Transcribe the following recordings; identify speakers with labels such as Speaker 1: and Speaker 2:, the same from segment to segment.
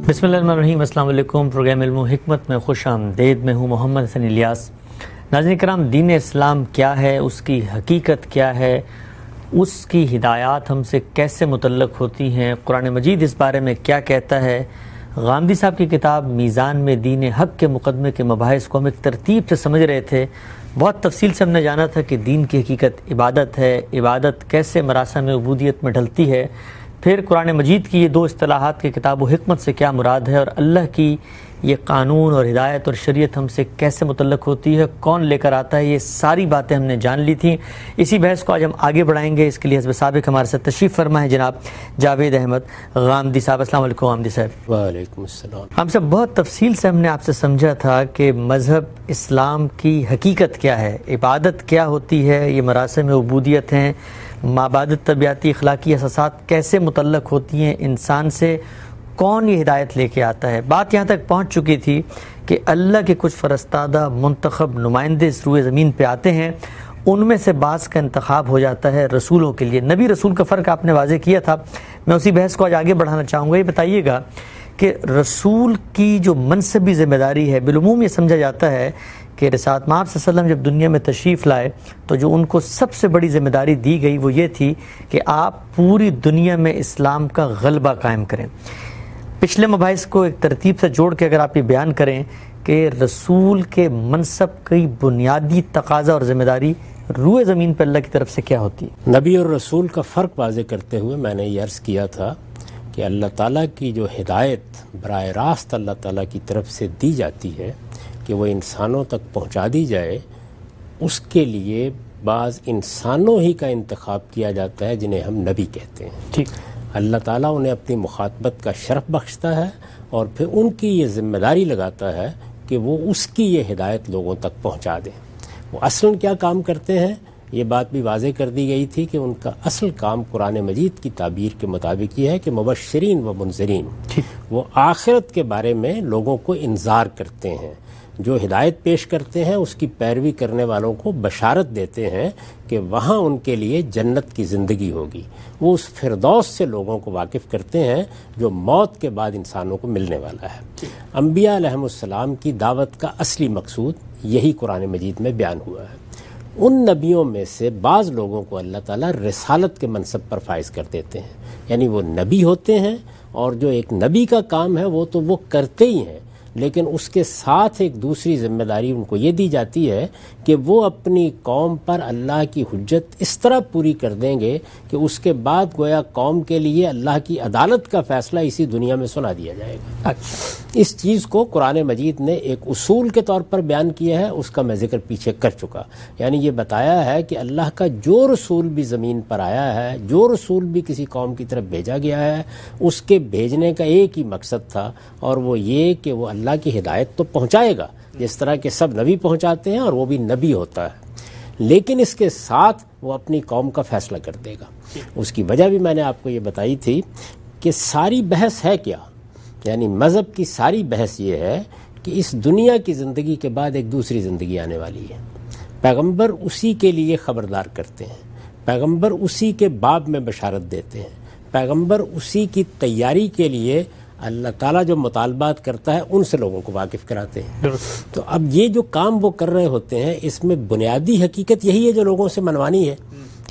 Speaker 1: بسم اللہ الرحمن الرحیم۔ السلام علیکم۔ پروگرام علم و حکمت میں خوش آمدید۔ میں ہوں محمد حسن الیاس۔ ناظرین کرام، دین اسلام کیا ہے، اس کی حقیقت کیا ہے، اس کی ہدایات ہم سے کیسے متعلق ہوتی ہیں، قرآن مجید اس بارے میں کیا کہتا ہے۔ غامدی صاحب کی کتاب میزان میں دین حق کے مقدمے کے مباحث کو ہم ایک ترتیب سے سمجھ رہے تھے۔ بہت تفصیل سے ہم نے جانا تھا کہ دین کی حقیقت عبادت ہے، عبادت کیسے مراسم عبودیت میں ڈھلتی ہے، پھر قرآن مجید کی یہ دو اصطلاحات کی کتاب و حکمت سے کیا مراد ہے، اور اللہ کی یہ قانون اور ہدایت اور شریعت ہم سے کیسے متعلق ہوتی ہے، کون لے کر آتا ہے، یہ ساری باتیں ہم نے جان لی تھیں۔ اسی بحث کو آج ہم آگے بڑھائیں گے۔ اس کے لیے حزب سابق ہمارے ساتھ تشریف فرما ہے جناب جاوید احمد غامدی صاحب۔ السلام علیکم غامدی صاحب۔
Speaker 2: وعلیکم السلام۔
Speaker 1: ہم سب بہت تفصیل سے ہم نے آپ سے سمجھا تھا کہ مذہب اسلام کی حقیقت کیا ہے، عبادت کیا ہوتی ہے، یہ مراسم عبودیت ہیں، مابعدت طبیعتی اخلاقی اساسات کیسے متعلق ہوتی ہیں انسان سے، کون یہ ہدایت لے کے آتا ہے۔ بات یہاں تک پہنچ چکی تھی کہ اللہ کے کچھ فرستادہ منتخب نمائندے اس روئے زمین پہ آتے ہیں، ان میں سے بعض کا انتخاب ہو جاتا ہے رسولوں کے لیے۔ نبی رسول کا فرق آپ نے واضح کیا تھا، میں اسی بحث کو آج آگے بڑھانا چاہوں گا۔ یہ بتائیے گا کہ رسول کی جو منصبی ذمہ داری ہے، بالعموم یہ سمجھا جاتا ہے کہ رسالت مآب صلی اللہ علیہ وسلم جب دنیا میں تشریف لائے تو جو ان کو سب سے بڑی ذمہ داری دی گئی وہ یہ تھی کہ آپ پوری دنیا میں اسلام کا غلبہ قائم کریں۔ پچھلے مباحث کو ایک ترتیب سے جوڑ کے اگر آپ یہ بیان کریں کہ رسول کے منصب کی بنیادی تقاضا اور ذمہ داری روئے زمین پر اللہ کی طرف سے کیا ہوتی ہے۔
Speaker 2: نبی اور رسول کا فرق واضح کرتے ہوئے میں نے یہ عرض کیا تھا کہ اللہ تعالیٰ کی جو ہدایت براہ راست اللہ تعالیٰ کی طرف سے دی جاتی ہے کہ وہ انسانوں تک پہنچا دی جائے، اس کے لیے بعض انسانوں ہی کا انتخاب کیا جاتا ہے جنہیں ہم نبی کہتے ہیں۔
Speaker 1: ٹھیک۔
Speaker 2: اللہ تعالیٰ انہیں اپنی مخاطبت کا شرف بخشتا ہے اور پھر ان کی یہ ذمہ داری لگاتا ہے کہ وہ اس کی یہ ہدایت لوگوں تک پہنچا دیں۔ وہ اصلاً کیا کام کرتے ہیں، یہ بات بھی واضح کر دی گئی تھی کہ ان کا اصل کام قرآن مجید کی تعبیر کے مطابق یہ ہے کہ مبشرین و منذرین، وہ آخرت کے بارے میں لوگوں کو انذار کرتے ہیں، جو ہدایت پیش کرتے ہیں اس کی پیروی کرنے والوں کو بشارت دیتے ہیں کہ وہاں ان کے لیے جنت کی زندگی ہوگی۔ وہ اس فردوس سے لوگوں کو واقف کرتے ہیں جو موت کے بعد انسانوں کو ملنے والا ہے۔ انبیاء علیہم السلام کی دعوت کا اصلی مقصود یہی قرآن مجید میں بیان ہوا ہے۔ ان نبیوں میں سے بعض لوگوں کو اللہ تعالیٰ رسالت کے منصب پر فائز کر دیتے ہیں، یعنی وہ نبی ہوتے ہیں اور جو ایک نبی کا کام ہے وہ تو وہ کرتے ہی ہیں، لیکن اس کے ساتھ ایک دوسری ذمہ داری ان کو یہ دی جاتی ہے کہ وہ اپنی قوم پر اللہ کی حجت اس طرح پوری کر دیں گے کہ اس کے بعد گویا قوم کے لیے اللہ کی عدالت کا فیصلہ اسی دنیا میں سنا دیا جائے گا۔ اس چیز کو قرآن مجید نے ایک اصول کے طور پر بیان کیا ہے، اس کا میں ذکر پیچھے کر چکا، یعنی یہ بتایا ہے کہ اللہ کا جو رسول بھی زمین پر آیا ہے، جو رسول بھی کسی قوم کی طرف بھیجا گیا ہے، اس کے بھیجنے کا ایک ہی مقصد تھا، اور وہ یہ کہ وہ اللہ کی ہدایت تو پہنچائے گا جس طرح کہ سب نبی پہنچاتے ہیں، اور وہ بھی نبی ہوتا ہے، لیکن اس کے ساتھ وہ اپنی قوم کا فیصلہ کر دے گا۔ اس کی وجہ بھی میں نے آپ کو یہ بتائی تھی کہ ساری بحث ہے کیا، یعنی مذہب کی ساری بحث یہ ہے کہ اس دنیا کی زندگی کے بعد ایک دوسری زندگی آنے والی ہے۔ پیغمبر اسی کے لیے خبردار کرتے ہیں، پیغمبر اسی کے باب میں بشارت دیتے ہیں، پیغمبر اسی کی تیاری کے لیے اللہ تعالیٰ جو مطالبات کرتا ہے ان سے لوگوں کو واقف کراتے ہیں۔ تو اب یہ جو کام وہ کر رہے ہوتے ہیں، اس میں بنیادی حقیقت یہی ہے جو لوگوں سے منوانی ہے۔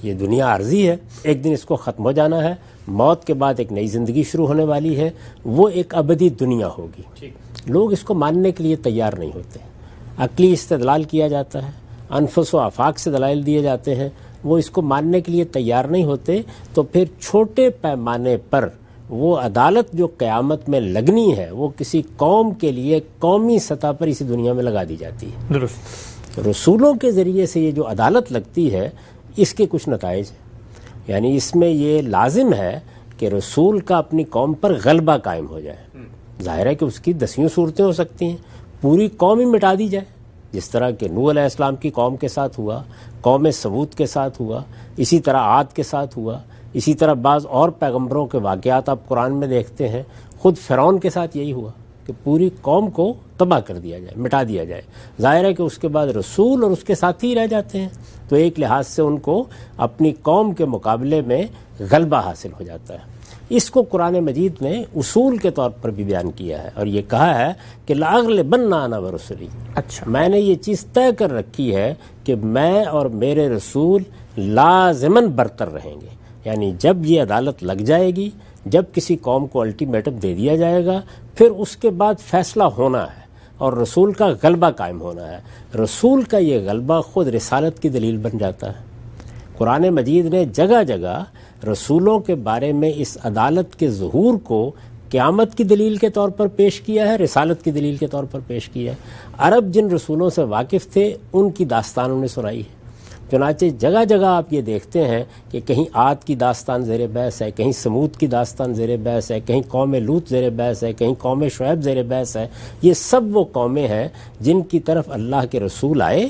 Speaker 2: یہ دنیا عارضی ہے، ایک دن اس کو ختم ہو جانا ہے، موت کے بعد ایک نئی زندگی شروع ہونے والی ہے، وہ ایک ابدی دنیا ہوگی۔ لوگ اس کو ماننے کے لیے تیار نہیں ہوتے، عقلی استدلال کیا جاتا ہے، انفس و آفاق سے دلائل دیے جاتے ہیں، وہ اس کو ماننے کے لیے تیار نہیں ہوتے، تو پھر چھوٹے پیمانے پر وہ عدالت جو قیامت میں لگنی ہے وہ کسی قوم کے لیے قومی سطح پر اسی دنیا میں لگا دی جاتی ہے۔ درست۔ رسولوں کے ذریعے سے یہ جو عدالت لگتی ہے اس کے کچھ نتائج ہیں، یعنی اس میں یہ لازم ہے کہ رسول کا اپنی قوم پر غلبہ قائم ہو جائے۔ ظاہر ہے کہ اس کی 10 صورتیں ہو سکتی ہیں، پوری قوم ہی مٹا دی جائے، جس طرح کہ نوح علیہ السلام کی قوم کے ساتھ ہوا، قوم سمود کے ساتھ ہوا، اسی طرح عاد کے ساتھ ہوا، اسی طرح بعض اور پیغمبروں کے واقعات آپ قرآن میں دیکھتے ہیں، خود فرعون کے ساتھ یہی ہوا کہ پوری قوم کو تباہ کر دیا جائے، مٹا دیا جائے۔ ظاہر ہے کہ اس کے بعد رسول اور اس کے ساتھی رہ جاتے ہیں، تو ایک لحاظ سے ان کو اپنی قوم کے مقابلے میں غلبہ حاصل ہو جاتا ہے۔ اس کو قرآن مجید نے اصول کے طور پر بھی بیان کیا ہے اور یہ کہا ہے کہ لأغلبن انا ورسلی،
Speaker 1: اچھا،
Speaker 2: میں نے یہ چیز طے کر رکھی ہے کہ میں اور میرے رسول لازماً برتر رہیں گے. یعنی جب یہ عدالت لگ جائے گی، جب کسی قوم کو الٹیمیٹم دے دیا جائے گا، پھر اس کے بعد فیصلہ ہونا ہے اور رسول کا غلبہ قائم ہونا ہے. رسول کا یہ غلبہ خود رسالت کی دلیل بن جاتا ہے. قرآن مجید نے جگہ جگہ رسولوں کے بارے میں اس عدالت کے ظہور کو قیامت کی دلیل کے طور پر پیش کیا ہے، رسالت کی دلیل کے طور پر پیش کیا ہے. عرب جن رسولوں سے واقف تھے ان کی داستان انہیں سنائی ہے. چنانچہ جگہ جگہ آپ یہ دیکھتے ہیں کہ کہیں عاد کی داستان زیر بحث ہے، کہیں سمود کی داستان زیر بحث ہے، کہیں قوم لوط زیر بحث ہے، کہیں قوم شعیب زیر بحث ہے. یہ سب وہ قومیں ہیں جن کی طرف اللہ کے رسول آئے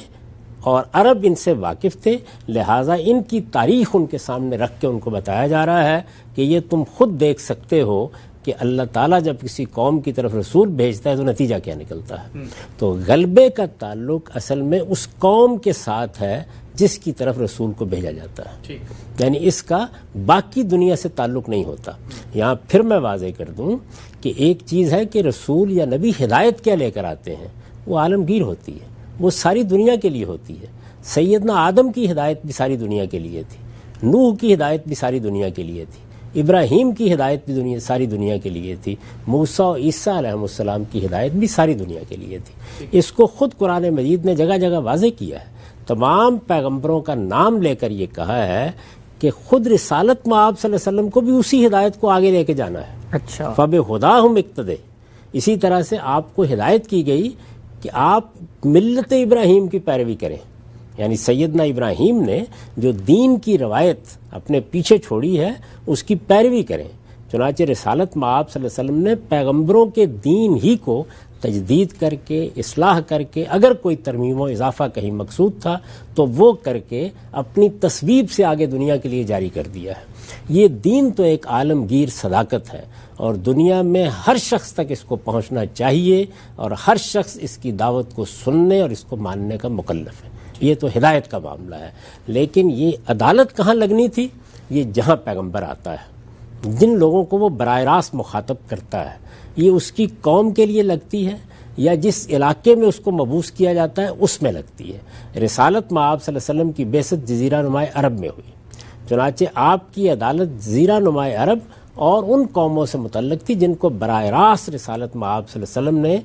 Speaker 2: اور عرب ان سے واقف تھے، لہٰذا ان کی تاریخ ان کے سامنے رکھ کے ان کو بتایا جا رہا ہے کہ یہ تم خود دیکھ سکتے ہو کہ اللہ تعالیٰ جب کسی قوم کی طرف رسول بھیجتا ہے تو نتیجہ کیا نکلتا ہے. تو غلبے کا تعلق اصل میں اس قوم کے ساتھ ہے جس کی طرف رسول کو بھیجا جاتا ہے، یعنی اس کا باقی دنیا سے تعلق نہیں ہوتا. یہاں پھر میں واضح کر دوں کہ ایک چیز ہے کہ رسول یا نبی ہدایت کیا لے کر آتے ہیں، وہ عالمگیر ہوتی ہے، وہ ساری دنیا کے لیے ہوتی ہے. سیدنا آدم کی ہدایت بھی ساری دنیا کے لیے تھی، نوح کی ہدایت بھی ساری دنیا کے لیے تھی، ابراہیم کی ہدایت بھی ساری دنیا کے لیے تھی، موسیٰ و عیسیٰ علیہ السلام کی ہدایت بھی ساری دنیا کے لیے تھی. اس کو خود قرآن مجید نے جگہ جگہ واضح کیا ہے. تمام پیغمبروں کا نام لے کر یہ کہا ہے کہ خود رسالت میں آپ صلی اللہ علیہ وسلم کو بھی اسی ہدایت کو آگے لے کے جانا ہے.
Speaker 1: اچھا،
Speaker 2: فَبِهُدَاهُمْ اقْتَدِیٰ. اسی طرح سے آپ کو ہدایت کی گئی کہ آپ ملت ابراہیم کی پیروی کریں. یعنی سیدنا ابراہیم نے جو دین کی روایت اپنے پیچھے چھوڑی ہے اس کی پیروی کریں. چنانچہ رسالت میں آپ صلی اللہ علیہ وسلم نے پیغمبروں کے دین ہی کو تجدید کر کے، اصلاح کر کے، اگر کوئی ترمیم و اضافہ کہیں مقصود تھا تو وہ کر کے اپنی تصویب سے آگے دنیا کے لیے جاری کر دیا ہے. یہ دین تو ایک عالمگیر صداقت ہے اور دنیا میں ہر شخص تک اس کو پہنچنا چاہیے اور ہر شخص اس کی دعوت کو سننے اور اس کو ماننے کا مکلف ہے. یہ تو ہدایت کا معاملہ ہے. لیکن یہ عدالت کہاں لگنی تھی؟ یہ جہاں پیغمبر آتا ہے، جن لوگوں کو وہ براہ راست مخاطب کرتا ہے، یہ اس کی قوم کے لیے لگتی ہے یا جس علاقے میں اس کو مبعوث کیا جاتا ہے اس میں لگتی ہے. رسالت میں آپ صلی اللہ علیہ وسلم کی بعثت جزیرہ نماء عرب میں ہوئی، چنانچہ آپ کی عدالت جزیرہ نماء عرب اور ان قوموں سے متعلق تھی جن کو براہ راست رسالت میں آپ صلی اللہ علیہ وسلم نے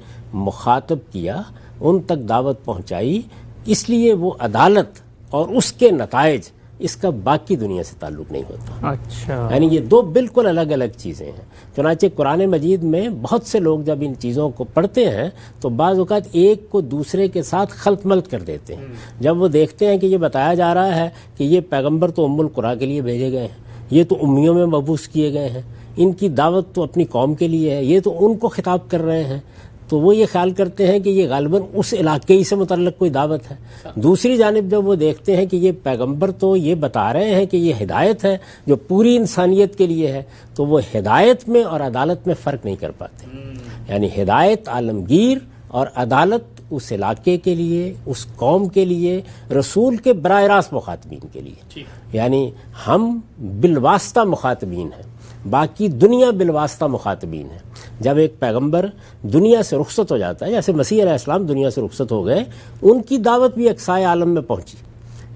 Speaker 2: مخاطب کیا، ان تک دعوت پہنچائی. اس لیے وہ عدالت اور اس کے نتائج اس کا باقی دنیا سے تعلق نہیں ہوتا.
Speaker 1: اچھا،
Speaker 2: یعنی یہ دو بالکل الگ الگ چیزیں ہیں. چنانچہ قرآن مجید میں بہت سے لوگ جب ان چیزوں کو پڑھتے ہیں تو بعض اوقات ایک کو دوسرے کے ساتھ خلط ملط کر دیتے ہیں. جب وہ دیکھتے ہیں کہ یہ بتایا جا رہا ہے کہ یہ پیغمبر تو ام القریٰ کے لیے بھیجے گئے ہیں، یہ تو امیوں میں مبعوث کیے گئے ہیں، ان کی دعوت تو اپنی قوم کے لیے ہے، یہ تو ان کو خطاب کر رہے ہیں، تو وہ یہ خیال کرتے ہیں کہ یہ غالباً اس علاقے ہی سے متعلق کوئی دعوت ہے. دوسری جانب جب وہ دیکھتے ہیں کہ یہ پیغمبر تو یہ بتا رہے ہیں کہ یہ ہدایت ہے جو پوری انسانیت کے لیے ہے، تو وہ ہدایت میں اور عدالت میں فرق نہیں کر پاتے. یعنی ہدایت عالمگیر اور عدالت اس علاقے کے لیے، اس قوم کے لیے، رسول کے براہ راست مخاطبین کے لیے. یعنی ہم بالواسطہ مخاطبین ہیں، باقی دنیا بالواسطہ مخاطبین ہے. جب ایک پیغمبر دنیا سے رخصت ہو جاتا ہے، جیسے مسیح علیہ السلام دنیا سے رخصت ہو گئے، ان کی دعوت بھی اقصائے عالم میں پہنچی.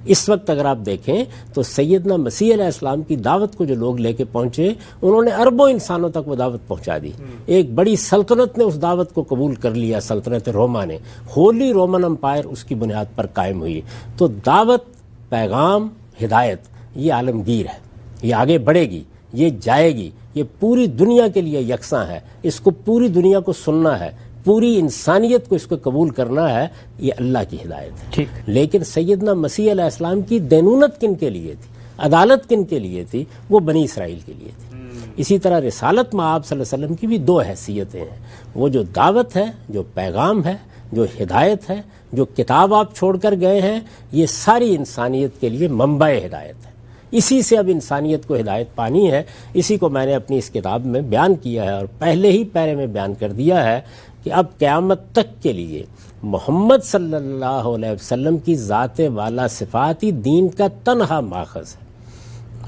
Speaker 2: اس وقت اگر آپ دیکھیں تو سیدنا مسیح علیہ السلام کی دعوت کو جو لوگ لے کے پہنچے انہوں نے اربوں انسانوں تک وہ دعوت پہنچا دی. ایک بڑی سلطنت نے اس دعوت کو قبول کر لیا، سلطنت روما نے، ہولی رومن امپائر اس کی بنیاد پر قائم ہوئی. تو دعوت، پیغام، ہدایت یہ عالمگیر ہے، یہ آگے بڑھے گی، یہ جائے گی، یہ پوری دنیا کے لیے یکساں ہے. اس کو پوری دنیا کو سننا ہے، پوری انسانیت کو اس کو قبول کرنا ہے. یہ اللہ کی ہدایت ہے. لیکن سیدنا مسیح علیہ السلام کی دینونت کن کے لیے تھی، عدالت کن کے لیے تھی؟ وہ بنی اسرائیل کے لیے تھی. اسی طرح رسالت میں آپ صلی اللہ علیہ وسلم کی بھی دو حیثیتیں ہیں. وہ جو دعوت ہے، جو پیغام ہے، جو ہدایت ہے، جو کتاب آپ چھوڑ کر گئے ہیں، یہ ساری انسانیت کے لیے منبع ہدایت ہے. اسی سے اب انسانیت کو ہدایت پانی ہے. اسی کو میں نے اپنی اس کتاب میں بیان کیا ہے اور پہلے ہی پیرے میں بیان کر دیا ہے کہ اب قیامت تک کے لیے محمد صلی اللہ علیہ وسلم کی ذات والا صفاتی دین کا تنہا ماخذ ہے.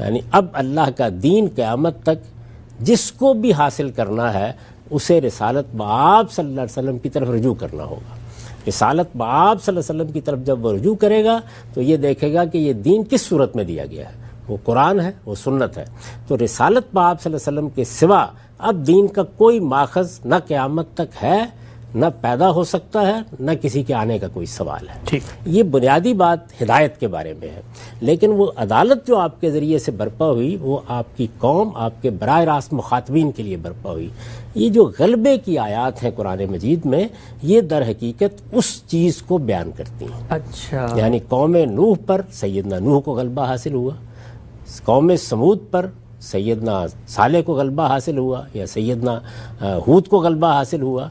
Speaker 2: یعنی اب اللہ کا دین قیامت تک جس کو بھی حاصل کرنا ہے اسے رسالت بآب صلی اللہ علیہ وسلم کی طرف رجوع کرنا ہوگا. رسالت بآب صلی اللہ علیہ وسلم کی طرف جب وہ رجوع کرے گا تو یہ دیکھے گا کہ یہ دین کس صورت میں دیا گیا ہے. وہ قرآن ہے, وہ سنت ہے. تو رسالت بآب صلی اللہ علیہ وسلم کے سوا اب دین کا کوئی ماخذ نہ قیامت تک ہے, نہ پیدا ہو سکتا ہے, نہ کسی کے آنے کا کوئی سوال ہے.
Speaker 1: ٹھیک.
Speaker 2: یہ بنیادی بات ہدایت کے بارے میں ہے. لیکن وہ عدالت جو آپ کے ذریعے سے برپا ہوئی وہ آپ کی قوم, آپ کے براہ راست مخاطبین کے لیے برپا ہوئی. یہ جو غلبے کی آیات ہیں قرآن مجید میں, یہ در حقیقت اس چیز کو بیان کرتی ہیں.
Speaker 1: اچھا.
Speaker 2: یعنی قوم نوح پر سیدنا نوح کو غلبہ حاصل ہوا, قوم سمود پر سیدنا صالح کو غلبہ حاصل ہوا, یا سیدنا ہود کو غلبہ حاصل ہوا.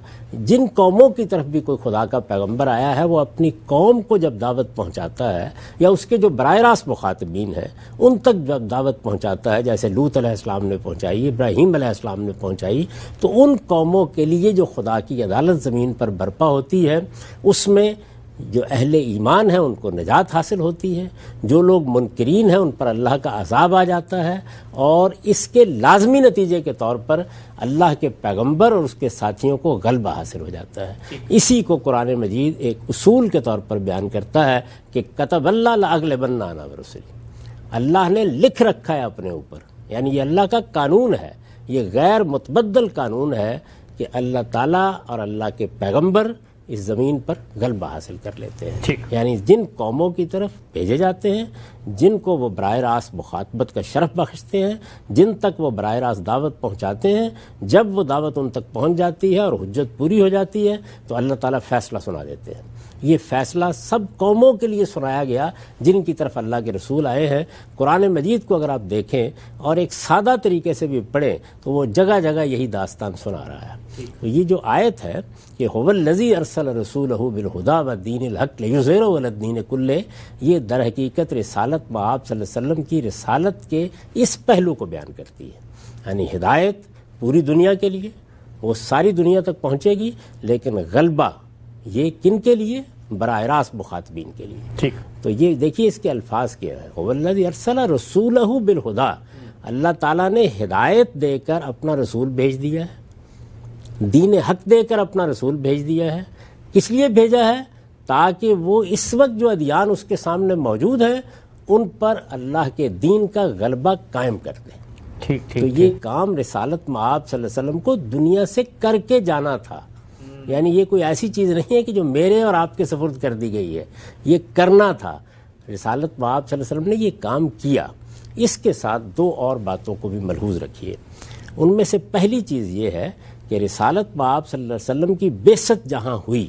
Speaker 2: جن قوموں کی طرف بھی کوئی خدا کا پیغمبر آیا ہے وہ اپنی قوم کو جب دعوت پہنچاتا ہے, یا اس کے جو براہ راست مخاطبین ہیں ان تک جب دعوت پہنچاتا ہے, جیسے لوط علیہ السلام نے پہنچائی, ابراہیم علیہ السلام نے پہنچائی, تو ان قوموں کے لیے جو خدا کی عدالت زمین پر برپا ہوتی ہے اس میں جو اہل ایمان ہیں ان کو نجات حاصل ہوتی ہے, جو لوگ منکرین ہیں ان پر اللہ کا عذاب آ جاتا ہے, اور اس کے لازمی نتیجے کے طور پر اللہ کے پیغمبر اور اس کے ساتھیوں کو غلبہ حاصل ہو جاتا ہے. اسی کو قرآن مجید ایک اصول کے طور پر بیان کرتا ہے کہ کتب اللہ لأغلبن انا ورسلی, اللہ نے لکھ رکھا ہے اپنے اوپر, یعنی یہ اللہ کا قانون ہے, یہ غیر متبدل قانون ہے کہ اللہ تعالیٰ اور اللہ کے پیغمبر اس زمین پر غلبہ حاصل کر لیتے ہیں. یعنی جن قوموں کی طرف بھیجے جاتے ہیں, جن کو وہ براہ راست مخاطبت کا شرف بخشتے ہیں, جن تک وہ براہ راست دعوت پہنچاتے ہیں, جب وہ دعوت ان تک پہنچ جاتی ہے اور حجت پوری ہو جاتی ہے تو اللہ تعالیٰ فیصلہ سنا دیتے ہیں. یہ فیصلہ سب قوموں کے لیے سنایا گیا جن کی طرف اللہ کے رسول آئے ہیں. قرآن مجید کو اگر آپ دیکھیں اور ایک سادہ طریقے سے بھی پڑھیں تو وہ جگہ جگہ یہی داستان سنا رہا ہے. تو یہ جو آیت ہے کہ هو الذی ارسل رسولہ بالہدی والدین الحق لیظہرہ علی الدین کلہ, یہ در حقیقت رسالت بآب صلی اللہ علیہ وسلم کی رسالت کے اس پہلو کو بیان کرتی ہے. یعنی ہدایت پوری دنیا کے لیے, وہ ساری دنیا تک پہنچے گی, لیکن غلبہ یہ کن کے لیے؟ براہ راست مخاطبین کے لیے.
Speaker 1: ٹھیک.
Speaker 2: تو یہ دیکھیے اس کے الفاظ کیا ہے, هو الذی ارسل رسولہ بالہدی, اللہ تعالیٰ نے ہدایت دے کر اپنا رسول بھیج دیا ہے, دین حق دے کر اپنا رسول بھیج دیا ہے. کس لیے بھیجا ہے؟ تاکہ وہ اس وقت جو ادیان اس کے سامنے موجود ہیں ان پر اللہ کے دین کا غلبہ قائم کر دیں.
Speaker 1: ٹھیک.
Speaker 2: تو یہ کام رسالت مآب صلی اللہ علیہ وسلم کو دنیا سے کر کے جانا تھا. یعنی یہ کوئی ایسی چیز نہیں ہے کہ جو میرے اور آپ کے سپرد کر دی گئی ہے, یہ کرنا تھا. رسالت مآب صلی اللہ علیہ وسلم نے یہ کام کیا. اس کے ساتھ دو اور باتوں کو بھی ملحوظ رکھیے. ان میں سے پہلی چیز یہ ہے کہ رسالت مآب صلی اللہ علیہ وسلم کی بعثت جہاں ہوئی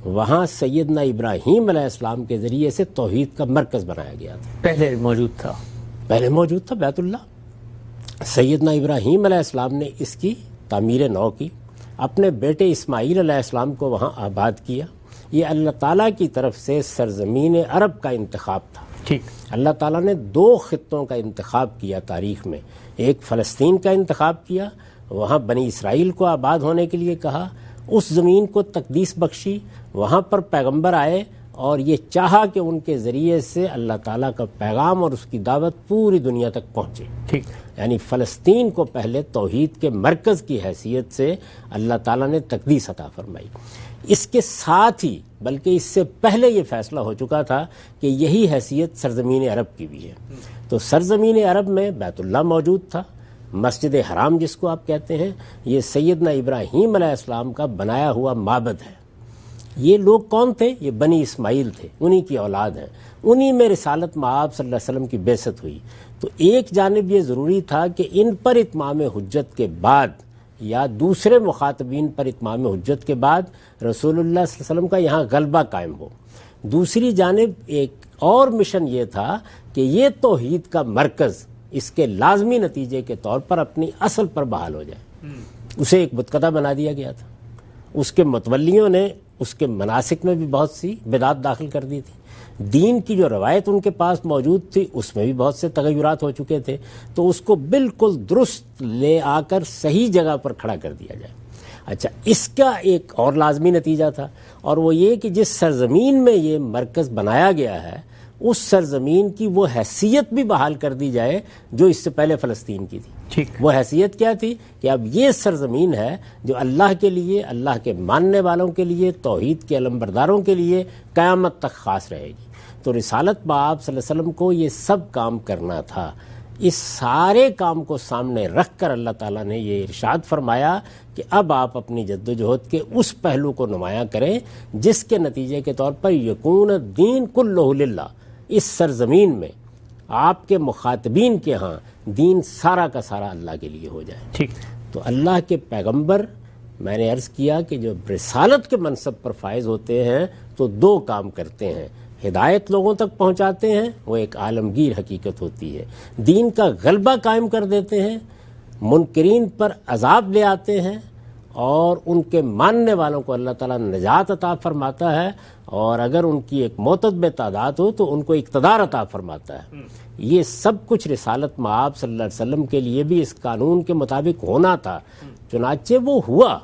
Speaker 2: وہاں سیدنا ابراہیم علیہ السلام کے ذریعے سے توحید کا مرکز بنایا گیا تھا.
Speaker 1: پہلے موجود تھا بیت اللہ.
Speaker 2: سیدنا ابراہیم علیہ السلام نے اس کی تعمیر نو کی, اپنے بیٹے اسماعیل علیہ السلام کو وہاں آباد کیا. یہ اللہ تعالیٰ کی طرف سے سرزمین عرب کا انتخاب تھا.
Speaker 1: ٹھیک.
Speaker 2: اللہ تعالیٰ نے دو خطوں کا انتخاب کیا تاریخ میں. ایک فلسطین کا انتخاب کیا, وہاں بنی اسرائیل کو آباد ہونے کے لیے کہا, اس زمین کو تقدیس بخشی, وہاں پر پیغمبر آئے اور یہ چاہا کہ ان کے ذریعے سے اللہ تعالیٰ کا پیغام اور اس کی دعوت پوری دنیا تک پہنچے.
Speaker 1: ٹھیک.
Speaker 2: یعنی فلسطین کو پہلے توحید کے مرکز کی حیثیت سے اللہ تعالیٰ نے تقدیس عطا فرمائی. اس کے ساتھ ہی بلکہ اس سے پہلے یہ فیصلہ ہو چکا تھا کہ یہی حیثیت سرزمین عرب کی بھی ہے. تو سرزمین عرب میں بیت اللہ موجود تھا, مسجد حرام جس کو آپ کہتے ہیں, یہ سیدنا ابراہیم علیہ السلام کا بنایا ہوا معبد ہے. یہ لوگ کون تھے؟ یہ بنی اسماعیل تھے, انہی کی اولاد ہیں, انہی میں رسالت مآب صلی اللہ علیہ وسلم کی بعثت ہوئی. تو ایک جانب یہ ضروری تھا کہ ان پر اتمام حجت کے بعد یا دوسرے مخاطبین پر اتمام حجت کے بعد رسول اللہ صلی اللہ علیہ وسلم کا یہاں غلبہ قائم ہو. دوسری جانب ایک اور مشن یہ تھا کہ یہ توحید کا مرکز اس کے لازمی نتیجے کے طور پر اپنی اصل پر بحال ہو جائے. اسے ایک بتکدہ بنا دیا گیا تھا. اس کے متولیوں نے اس کے مناسک میں بھی بہت سی بدعت داخل کر دی تھی. دین کی جو روایت ان کے پاس موجود تھی اس میں بھی بہت سے تغیرات ہو چکے تھے. تو اس کو بالکل درست لے آ کر صحیح جگہ پر کھڑا کر دیا جائے. اچھا, اس کا ایک اور لازمی نتیجہ تھا, اور وہ یہ کہ جس سرزمین میں یہ مرکز بنایا گیا ہے اس سرزمین کی وہ حیثیت بھی بحال کر دی جائے جو اس سے پہلے فلسطین کی تھی.
Speaker 1: ٹھیک.
Speaker 2: وہ حیثیت کیا تھی کہ اب یہ سرزمین ہے جو اللہ کے لیے، اللہ کے ماننے والوں کے لیے، توحید کے علمبرداروں کے لیے قیامت تک خاص رہے گی. تو رسالت بآب صلی اللہ علیہ وسلم کو یہ سب کام کرنا تھا. اس سارے کام کو سامنے رکھ کر اللہ تعالیٰ نے یہ ارشاد فرمایا کہ اب آپ اپنی جدوجہد کے اس پہلو کو نمایاں کریں جس کے نتیجے کے طور پر یکون الدین کلہ للہ، اس سرزمین میں آپ کے مخاطبین کے ہاں دین سارا کا سارا اللہ کے لیے ہو جائے.
Speaker 1: ٹھیک.
Speaker 2: تو اللہ کے پیغمبر، میں نے عرض کیا کہ جو رسالت کے منصب پر فائز ہوتے ہیں تو دو کام کرتے ہیں. ہدایت لوگوں تک پہنچاتے ہیں، وہ ایک عالمگیر حقیقت ہوتی ہے. دین کا غلبہ قائم کر دیتے ہیں، منکرین پر عذاب لے آتے ہیں، اور ان کے ماننے والوں کو اللہ تعالیٰ نجات عطا فرماتا ہے، اور اگر ان کی ایک معتدب تعداد ہو تو ان کو اقتدار عطا فرماتا ہے. یہ سب کچھ رسالت مآب صلی اللہ علیہ وسلم کے لیے بھی اس قانون کے مطابق ہونا تھا. چنانچہ وہ ہوا.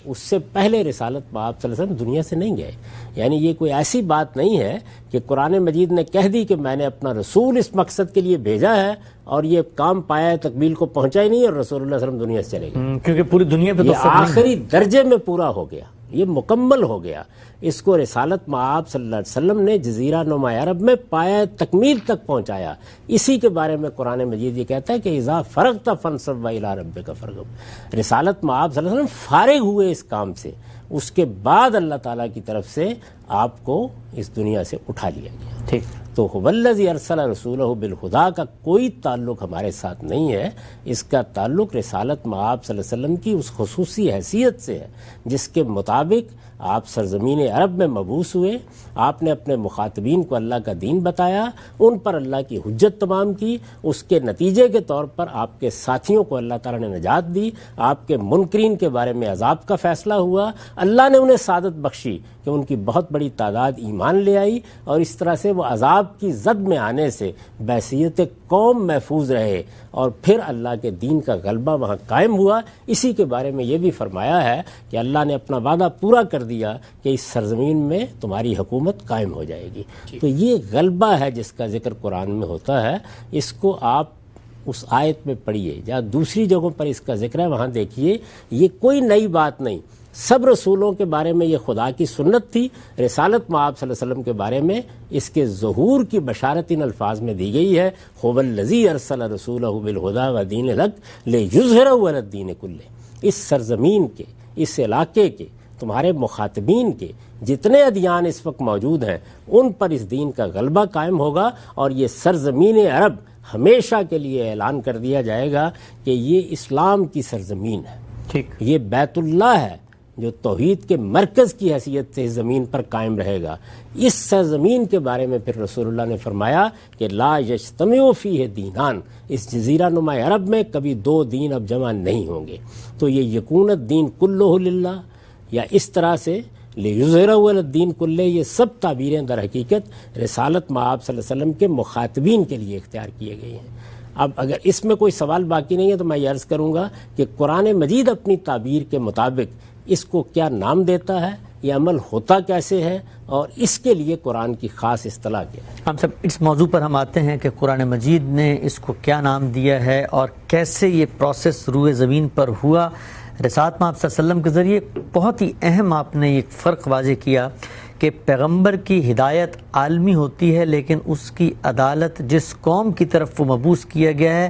Speaker 2: اس سے پہلے رسالت مآب صلی اللہ علیہ وسلم دنیا سے نہیں گئے. یعنی یہ کوئی ایسی بات نہیں ہے کہ قرآن مجید نے کہہ دی کہ میں نے اپنا رسول اس مقصد کے لیے بھیجا ہے اور یہ کام پایا تکمیل کو پہنچا ہی نہیں اور رسول اللہ صلی اللہ علیہ وسلم دنیا سے چلے گئے.
Speaker 1: کیونکہ پوری دنیا پہ تو
Speaker 2: یہ آخری درجے میں پورا ہو گیا، یہ مکمل ہو گیا. اس کو رسالت مآب صلی اللہ علیہ وسلم نے جزیرہ نما عرب میں پایا تکمیل تک پہنچایا. اسی کے بارے میں قرآن مجید یہ کہتا ہے کہ اذا فرغت فانصب الی ربک فارغب. رسالت مآب صلی اللہ علیہ وسلم فارغ ہوئے اس کام سے، اس کے بعد اللہ تعالیٰ کی طرف سے آپ کو اس دنیا سے اٹھا لیا گیا.
Speaker 1: ٹھیک.
Speaker 2: تو والذی ارسل رسولہ بالہدیٰ کا کوئی تعلق ہمارے ساتھ نہیں ہے. اس کا تعلق رسالت مآب صلی اللہ علیہ وسلم کی اس خصوصی حیثیت سے ہے جس کے مطابق آپ سرزمین عرب میں مبعوث ہوئے. آپ نے اپنے مخاطبین کو اللہ کا دین بتایا، ان پر اللہ کی حجت تمام کی. اس کے نتیجے کے طور پر آپ کے ساتھیوں کو اللہ تعالیٰ نے نجات دی. آپ کے منکرین کے بارے میں عذاب کا فیصلہ ہوا. اللہ نے انہیں سعادت بخشی کہ ان کی بہت بڑی تعداد ایمان لے آئی، اور اس طرح سے وہ عذاب کی زد میں آنے سے بحیثیت قوم محفوظ رہے، اور پھر اللہ کے دین کا غلبہ وہاں قائم ہوا. اسی کے بارے میں یہ بھی فرمایا ہے کہ اللہ نے اپنا وعدہ پورا کر دیا کہ اس سرزمین میں تمہاری حکومت قائم ہو جائے گی. تو یہ غلبہ ہے جس کا ذکر قرآن میں ہوتا ہے. اس کو آپ اس آیت میں پڑھیے، جہاں دوسری جگہوں پر اس کا ذکر ہے وہاں دیکھیے. یہ کوئی نئی بات نہیں، سب رسولوں کے بارے میں یہ خدا کی سنت تھی. رسالت مآب صلی اللہ علیہ وسلم کے بارے میں اس کے ظہور کی بشارت ان الفاظ میں دی گئی ہے، هو الذی ارسل رسولہ بالہدیٰ ودین الحق لیظہرہ علی الدین کلہ. اس سرزمین کے، اس علاقے کے، تمہارے مخاطبین کے جتنے ادیان اس وقت موجود ہیں ان پر اس دین کا غلبہ قائم ہوگا، اور یہ سرزمین عرب ہمیشہ کے لیے اعلان کر دیا جائے گا کہ یہ اسلام کی سرزمین ہے.
Speaker 1: ٹھیک.
Speaker 2: یہ بیت اللہ ہے جو توحید کے مرکز کی حیثیت سے اس زمین پر قائم رہے گا. اس سرزمین کے بارے میں پھر رسول اللہ نے فرمایا کہ لا یجتمع فیہ دینان، اس جزیرہ نما عرب میں کبھی دو دین اب جمع نہیں ہوں گے. تو یہ یکون الدین کلہ للہ، یا اس طرح سے لیظہرہ علی الدین کلہ، یہ سب تعبیریں در حقیقت رسالت مآب صلی اللہ علیہ وسلم کے مخاطبین کے لیے اختیار کیے گئی ہیں. اب اگر اس میں کوئی سوال باقی نہیں ہے تو میں یہ عرض کروں گا کہ قرآن مجید اپنی تعبیر کے مطابق اس کو کیا نام دیتا ہے، یہ عمل ہوتا کیسے ہے، اور اس کے لیے قرآن کی خاص اصطلاح کیا ہے.
Speaker 1: ہم سب اس موضوع پر ہم آتے ہیں کہ قرآن مجید نے اس کو کیا نام دیا ہے اور کیسے یہ پروسیس روئے زمین پر ہوا. رسالت مآب صلی اللہ علیہ وسلم کے ذریعے بہت ہی اہم آپ نے ایک فرق واضح کیا کہ پیغمبر کی ہدایت عالمی ہوتی ہے، لیکن اس کی عدالت جس قوم کی طرف وہ مبعوث کیا گیا ہے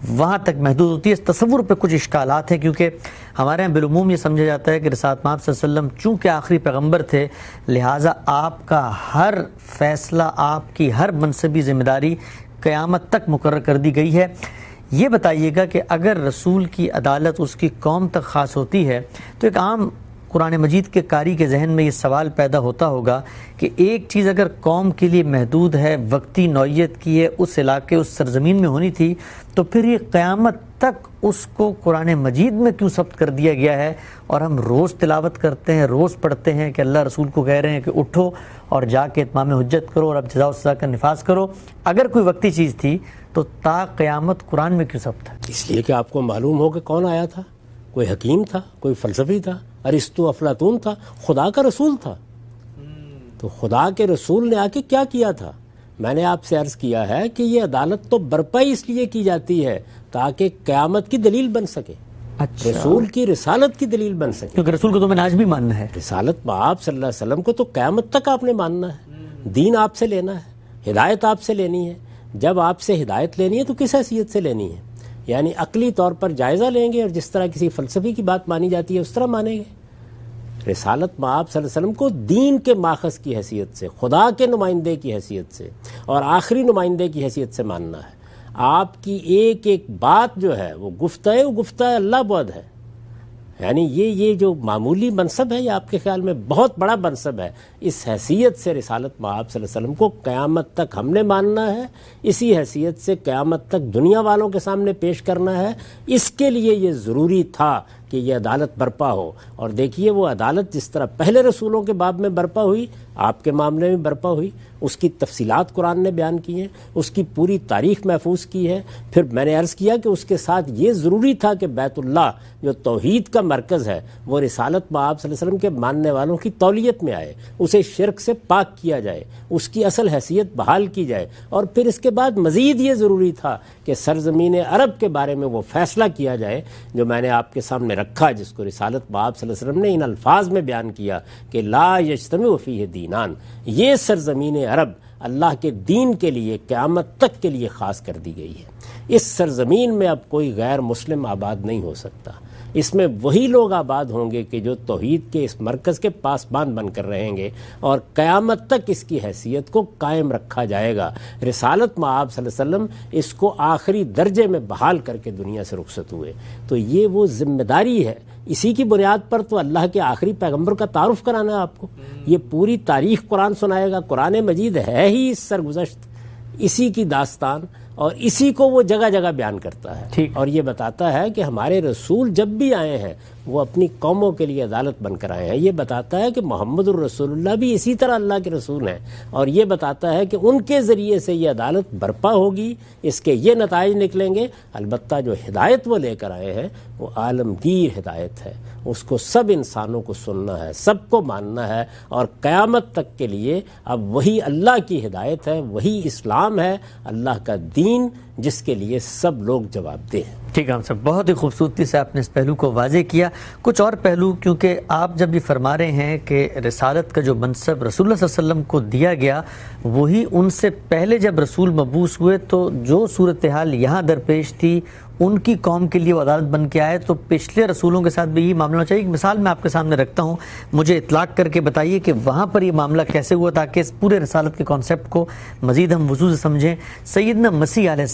Speaker 1: وہاں تک محدود ہوتی ہے. اس تصور پہ کچھ اشکالات ہیں، کیونکہ ہمارے یہاں بالعموم یہ سمجھا جاتا ہے کہ رسالت مآب صلی اللہ علیہ وسلم چونکہ آخری پیغمبر تھے لہٰذا آپ کا ہر فیصلہ، آپ کی ہر منصبی ذمہ داری قیامت تک مقرر کر دی گئی ہے. یہ بتائیے گا کہ اگر رسول کی عدالت اس کی قوم تک خاص ہوتی ہے تو ایک عام قرآن مجید کے قاری کے ذہن میں یہ سوال پیدا ہوتا ہوگا کہ ایک چیز اگر قوم کے لیے محدود ہے، وقتی نوعیت کی ہے، اس علاقے، اس سرزمین میں ہونی تھی، تو پھر یہ قیامت تک اس کو قرآن مجید میں کیوں ثبت کر دیا گیا ہے؟ اور ہم روز تلاوت کرتے ہیں، روز پڑھتے ہیں کہ اللہ رسول کو کہہ رہے ہیں کہ اٹھو اور جا کے اتمام حجت کرو اور اب جزا و سزا کا نفاذ کرو. اگر کوئی وقتی چیز تھی تو تا قیامت قرآن میں کیوں ثبت ہے؟
Speaker 2: اس لیے کہ آپ کو معلوم ہو کہ کون آیا تھا. کوئی حکیم تھا، کوئی فلسفی تھا، ارسطو افلاطون تھا، خدا کا رسول تھا. تو خدا کے رسول نے آ کے کیا کیا تھا؟ میں نے آپ سے عرض کیا ہے کہ یہ عدالت تو برپا اس لیے کی جاتی ہے تاکہ قیامت کی دلیل بن سکے،
Speaker 1: اچھا،
Speaker 2: رسول کی رسالت کی دلیل بن سکے،
Speaker 1: کیونکہ رسول کو تو میں نے آج بھی ماننا ہے.
Speaker 2: رسالت آپ صلی اللہ علیہ وسلم کو تو قیامت تک آپ نے ماننا ہے، دین آپ سے لینا ہے، ہدایت آپ سے لینی ہے. جب آپ سے ہدایت لینی ہے تو کس حیثیت سے لینی ہے؟ یعنی عقلی طور پر جائزہ لیں گے اور جس طرح کسی فلسفی کی بات مانی جاتی ہے اس طرح مانیں گے؟ رسالت مآب صلی اللہ علیہ وسلم کو دین کے ماخذ کی حیثیت سے، خدا کے نمائندے کی حیثیت سے اور آخری نمائندے کی حیثیت سے ماننا ہے. آپ کی ایک ایک بات جو ہے وہ گفتہ اللہ بعد ہے. یعنی یہ جو معمولی منصب ہے یہ آپ کے خیال میں بہت بڑا منصب ہے. اس حیثیت سے رسالت مآب صلی اللہ علیہ وسلم کو قیامت تک ہم نے ماننا ہے، اسی حیثیت سے قیامت تک دنیا والوں کے سامنے پیش کرنا ہے. اس کے لیے یہ ضروری تھا کہ یہ عدالت برپا ہو. اور دیکھیے وہ عدالت جس طرح پہلے رسولوں کے باب میں برپا ہوئی، آپ کے معاملے میں برپا ہوئی، اس کی تفصیلات قرآن نے بیان کی ہیں، اس کی پوری تاریخ محفوظ کی ہے. پھر میں نے عرض کیا کہ اس کے ساتھ یہ ضروری تھا کہ بیت اللہ جو توحید کا مرکز ہے وہ رسالت مآب صلی اللہ علیہ وسلم کے ماننے والوں کی تولیت میں آئے، اسے شرک سے پاک کیا جائے، اس کی اصل حیثیت بحال کی جائے. اور پھر اس کے بعد مزید یہ ضروری تھا کہ سرزمین عرب کے بارے میں وہ فیصلہ کیا جائے جو میں نے آپ کے سامنے رکھا، جس کو رسالت مآب صلی اللہ علیہ وسلم نے ان الفاظ میں بیان کیا کہ لا یجتمع فیہ دینان. یہ سرزمین عرب اللہ کے دین کے لیے قیامت تک کے لیے خاص کر دی گئی ہے. اس سرزمین میں اب کوئی غیر مسلم آباد نہیں ہو سکتا. اس میں وہی لوگ آباد ہوں گے کہ جو توحید کے اس مرکز کے پاسبان بن کر رہیں گے اور قیامت تک اس کی حیثیت کو قائم رکھا جائے گا. رسالت مآب صلی اللہ علیہ وسلم اس کو آخری درجے میں بحال کر کے دنیا سے رخصت ہوئے. تو یہ وہ ذمہ داری ہے. اسی کی بنیاد پر تو اللہ کے آخری پیغمبر کا تعارف کرانا ہے آپ کو. یہ پوری تاریخ قرآن سنائے گا. قرآن مجید ہے ہی اس سرگزشت، اسی کی داستان، اور اسی کو وہ جگہ جگہ بیان کرتا ہے. اور یہ بتاتا ہے کہ ہمارے رسول جب بھی آئے ہیں وہ اپنی قوموں کے لیے عدالت بن کر آئے ہیں. یہ بتاتا ہے کہ محمد الرسول اللہ بھی اسی طرح اللہ کے رسول ہیں، اور یہ بتاتا ہے کہ ان کے ذریعے سے یہ عدالت برپا ہوگی، اس کے یہ نتائج نکلیں گے. البتہ جو ہدایت وہ لے کر آئے ہیں وہ عالمگیر ہدایت ہے. اس کو سب انسانوں کو سننا ہے، سب کو ماننا ہے، اور قیامت تک کے لیے اب وہی اللہ کی ہدایت ہے، وہی اسلام ہے، اللہ کا دین جس کے لیے سب لوگ جواب دہ ہیں.
Speaker 1: ٹھیک ہے صاحب، بہت ہی خوبصورتی سے آپ نے اس پہلو کو واضح کیا. کچھ اور پہلو، کیونکہ آپ جب یہ فرما رہے ہیں کہ رسالت کا جو منصب رسول اللہ صلی اللہ علیہ وسلم کو دیا گیا وہی ان سے پہلے جب رسول مبعوث ہوئے تو جو صورتحال یہاں درپیش تھی ان کی قوم کے لیے وہ عدالت بن کے آئے، تو پچھلے رسولوں کے ساتھ بھی یہ معاملہ ہونا چاہیے. ایک مثال میں آپ کے سامنے رکھتا ہوں، مجھے اطلاق کر کے بتائیے کہ وہاں پر یہ معاملہ کیسے ہوا تاکہ اس پورے رسالت کے کانسیپٹ کو مزید ہم وضوح سے سمجھیں. سیدنا مسیح علیہ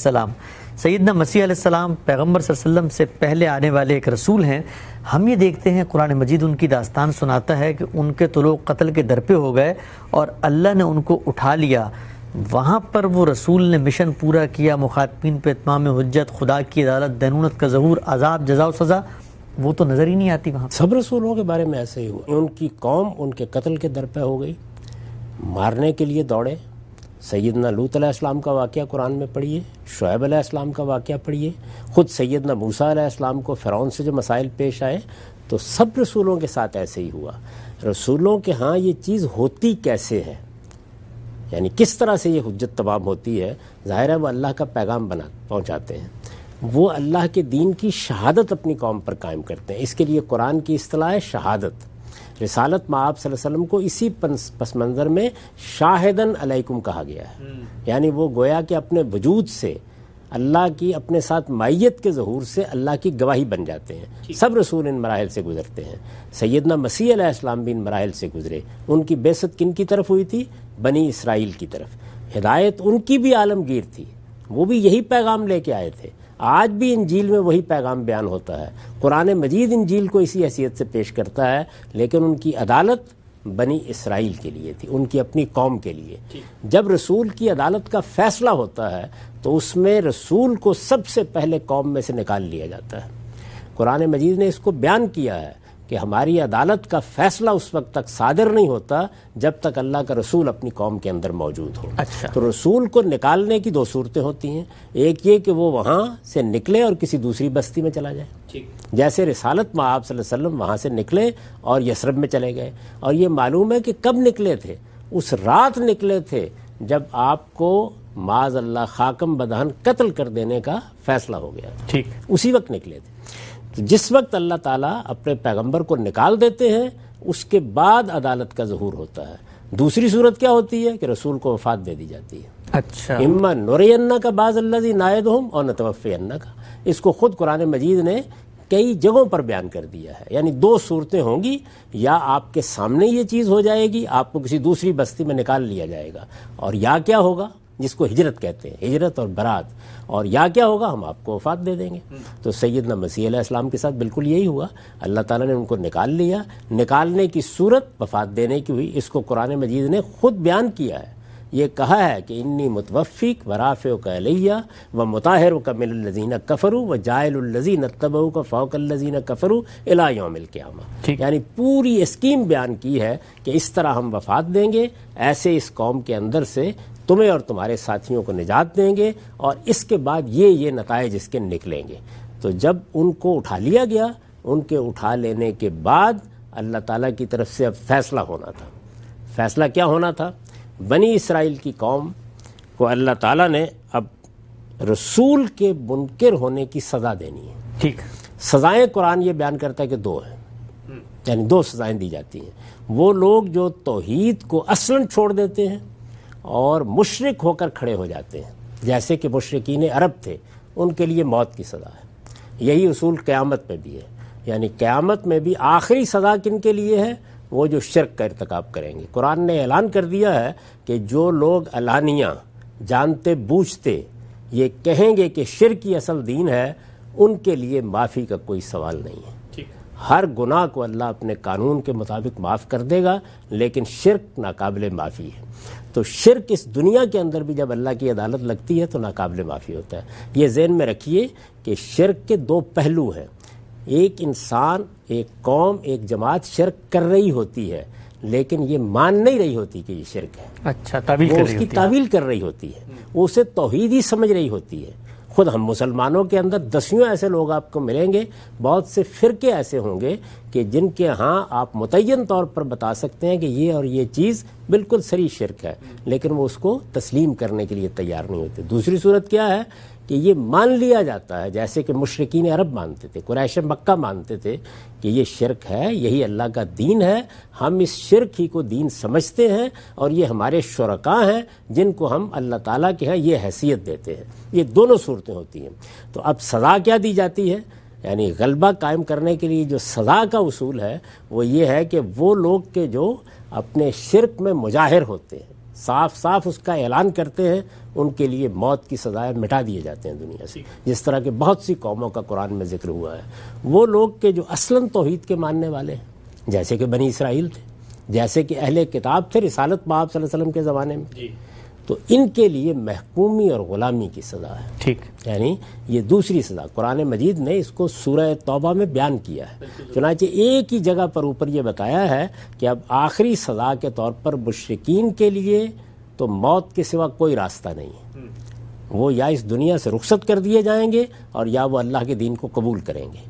Speaker 1: السلام پیغمبر صلی اللہ علیہ وسلم سے پہلے آنے والے ایک رسول ہیں. ہم یہ دیکھتے ہیں قرآن مجید ان کی داستان سناتا ہے کہ ان کے تو لوگ قتل کے در پہ ہو گئے اور اللہ نے ان کو اٹھا لیا. وہاں پر وہ رسول نے مشن پورا کیا، مخاطبین پہ اتمام حجت، خدا کی عدالت، دینونت کا ظہور، عذاب، جزا و سزا، وہ تو نظر ہی نہیں آتی وہاں.
Speaker 2: سب رسولوں کے بارے میں ایسے ہی ہوا. ان کی قوم ان کے قتل کے در پہ ہو گئی، مارنے کے لیے دوڑے. سیدنا لوط علیہ السلام کا واقعہ قرآن میں پڑھیے، شعیب علیہ السلام کا واقعہ پڑھیے، خود سیدنا موسیٰ علیہ السلام کو فرعون سے جو مسائل پیش آئے. تو سب رسولوں کے ساتھ ایسے ہی ہوا. رسولوں کے ہاں یہ چیز ہوتی کیسے ہے، یعنی کس طرح سے یہ حجت تمام ہوتی ہے؟ ظاہر ہے وہ اللہ کا پیغام پہنچاتے ہیں، وہ اللہ کے دین کی شہادت اپنی قوم پر قائم کرتے ہیں. اس کے لیے قرآن کی اصطلاح ہے شہادت. رسالت مآب صلی اللہ علیہ وسلم کو اسی پس منظر میں شاہدن علیکم کہا گیا ہے. یعنی وہ گویا کہ اپنے وجود سے اللہ کی اپنے ساتھ مائیت کے ظہور سے اللہ کی گواہی بن جاتے ہیں. سب رسول ان مراحل سے گزرتے ہیں. سیدنا مسیح علیہ السلام بھی ان مراحل سے گزرے. ان کی بعثت کن کی طرف ہوئی تھی؟ بنی اسرائیل کی طرف. ہدایت ان کی بھی عالمگیر تھی، وہ بھی یہی پیغام لے کے آئے تھے. آج بھی انجیل میں وہی پیغام بیان ہوتا ہے. قرآن مجید انجیل کو اسی حیثیت سے پیش کرتا ہے، لیکن ان کی عدالت بنی اسرائیل کے لیے تھی، ان کی اپنی قوم کے لیے. جب رسول کی عدالت کا فیصلہ ہوتا ہے تو اس میں رسول کو سب سے پہلے قوم میں سے نکال لیا جاتا ہے. قرآن مجید نے اس کو بیان کیا ہے کہ ہماری عدالت کا فیصلہ اس وقت تک صادر نہیں ہوتا جب تک اللہ کا رسول اپنی قوم کے اندر موجود ہو. تو رسول کو نکالنے کی دو صورتیں ہوتی ہیں. ایک یہ کہ وہ وہاں سے نکلے اور کسی دوسری بستی میں چلا جائے، جیسے رسالت مآب صلی اللہ علیہ وسلم وہاں سے نکلے اور یثرب میں چلے گئے. اور یہ معلوم ہے کہ کب نکلے تھے، اس رات نکلے تھے جب آپ کو معاذ اللہ خاکم بدہن قتل کر دینے کا فیصلہ ہو گیا،
Speaker 1: ٹھیک،
Speaker 2: اسی وقت نکلے تھے۔ تو جس وقت اللہ تعالیٰ اپنے پیغمبر کو نکال دیتے ہیں اس کے بعد عدالت کا ظہور ہوتا ہے۔ دوسری صورت کیا ہوتی ہے کہ رسول کو وفات دے دی جاتی ہے۔
Speaker 1: اچھا،
Speaker 2: اما نرینہ کا بعض الذی نعدہم اور نتوفینہ کا، اس کو خود قرآن مجید نے کئی جگہوں پر بیان کر دیا ہے، یعنی دو صورتیں ہوں گی، یا آپ کے سامنے یہ چیز ہو جائے گی، آپ کو کسی دوسری بستی میں نکال لیا جائے گا، اور یا کیا ہوگا جس کو ہجرت کہتے ہیں، ہجرت اور برات، اور یا کیا ہوگا ہم آپ کو وفات دے دیں گے۔ تو سیدنا مسیح علیہ السلام کے ساتھ بالکل یہی ہوا، اللہ تعالیٰ نے ان کو نکال لیا، نکالنے کی صورت وفات دینے کی ہوئی۔ اس کو قرآن مجید نے خود بیان کیا ہے، یہ کہا ہے کہ انی متوفیک ورافعک الیہ ومطہرک من الذین کفروا وجاعل الذین اتبعوک فوق الذین کفروا الی یوم القیامہ، یعنی پوری اسکیم بیان کی ہے کہ اس طرح ہم وفات دیں گے، ایسے اس قوم کے اندر سے تمہیں اور تمہارے ساتھیوں کو نجات دیں گے، اور اس کے بعد یہ نتائج اس کے نکلیں گے۔ تو جب ان کو اٹھا لیا گیا، ان کے اٹھا لینے کے بعد اللہ تعالیٰ کی طرف سے اب فیصلہ ہونا تھا۔ فیصلہ کیا ہونا تھا؟ بنی اسرائیل کی قوم کو اللہ تعالیٰ نے اب رسول کے منکر ہونے کی سزا دینی ہے۔
Speaker 1: ٹھیک،
Speaker 2: سزائیں قرآن یہ بیان کرتا ہے کہ دو ہیں، یعنی دو سزائیں دی جاتی ہیں۔ وہ لوگ جو توحید کو اصلاً چھوڑ دیتے ہیں اور مشرک ہو کر کھڑے ہو جاتے ہیں، جیسے کہ مشرکین عرب تھے، ان کے لیے موت کی سزا ہے۔ یہی اصول قیامت میں بھی ہے، یعنی قیامت میں بھی آخری سزا کن کے لیے ہے؟ وہ جو شرک کا ارتکاب کریں گے۔ قرآن نے اعلان کر دیا ہے کہ جو لوگ علانیہ جانتے بوجھتے یہ کہیں گے کہ شرک ہی اصل دین ہے، ان کے لیے معافی کا کوئی سوال نہیں ہے۔ ہر گناہ کو اللہ اپنے قانون کے مطابق معاف کر دے گا، لیکن شرک ناقابل معافی ہے۔ تو شرک اس دنیا کے اندر بھی جب اللہ کی عدالت لگتی ہے تو ناقابل معافی ہوتا ہے۔ یہ ذہن میں رکھیے کہ شرک کے دو پہلو ہیں، ایک انسان، ایک قوم، ایک جماعت شرک کر رہی ہوتی ہے لیکن یہ مان نہیں رہی ہوتی کہ یہ شرک ہے۔
Speaker 1: اچھا، تعویل
Speaker 2: وہ
Speaker 1: کر
Speaker 2: اس
Speaker 1: رہی
Speaker 2: کی
Speaker 1: ہوتی ہے۔
Speaker 2: تعویل کر رہی ہوتی ہے، وہ اسے توحید ہی سمجھ رہی ہوتی ہے۔ خود ہم مسلمانوں کے اندر دسیوں ایسے لوگ آپ کو ملیں گے، بہت سے فرقے ایسے ہوں گے کہ جن کے ہاں آپ متعین طور پر بتا سکتے ہیں کہ یہ اور یہ چیز بالکل صریح شرک ہے، لیکن وہ اس کو تسلیم کرنے کے لیے تیار نہیں ہوتے۔ دوسری صورت کیا ہے کہ یہ مان لیا جاتا ہے، جیسے کہ مشرکین عرب مانتے تھے، قریش مکہ مانتے تھے کہ یہ شرک ہے، یہی اللہ کا دین ہے، ہم اس شرک ہی کو دین سمجھتے ہیں، اور یہ ہمارے شرکاء ہیں جن کو ہم اللہ تعالیٰ کے ہاں یہ حیثیت دیتے ہیں۔ یہ دونوں صورتیں ہوتی ہیں۔ تو اب سزا کیا دی جاتی ہے؟ یعنی غلبہ قائم کرنے کے لیے جو سزا کا اصول ہے وہ یہ ہے کہ وہ لوگ کے جو اپنے شرک میں مجاہر ہوتے ہیں، صاف صاف اس کا اعلان کرتے ہیں، ان کے لیے موت کی سزائیں مٹا دیے جاتے ہیں دنیا سے، جس طرح کہ بہت سی قوموں کا قرآن میں ذکر ہوا ہے۔ وہ لوگ کے جو اصلاً توحید کے ماننے والے ہیں، جیسے کہ بنی اسرائیل تھے، جیسے کہ اہل کتاب تھے رسالت مآب صلی اللہ علیہ وسلم کے زمانے میں، تو ان کے لیے محکومی اور غلامی کی سزا ہے۔
Speaker 1: ٹھیک،
Speaker 2: یعنی یہ دوسری سزا قرآن مجید نے اس کو سورہ توبہ میں بیان کیا ہے۔ چنانچہ ایک ہی جگہ پر اوپر یہ بتایا ہے کہ اب آخری سزا کے طور پر مشرکین کے لیے تو موت کے سوا کوئی راستہ نہیں ہے، وہ یا اس دنیا سے رخصت کر دیے جائیں گے اور یا وہ اللہ کے دین کو قبول کریں گے۔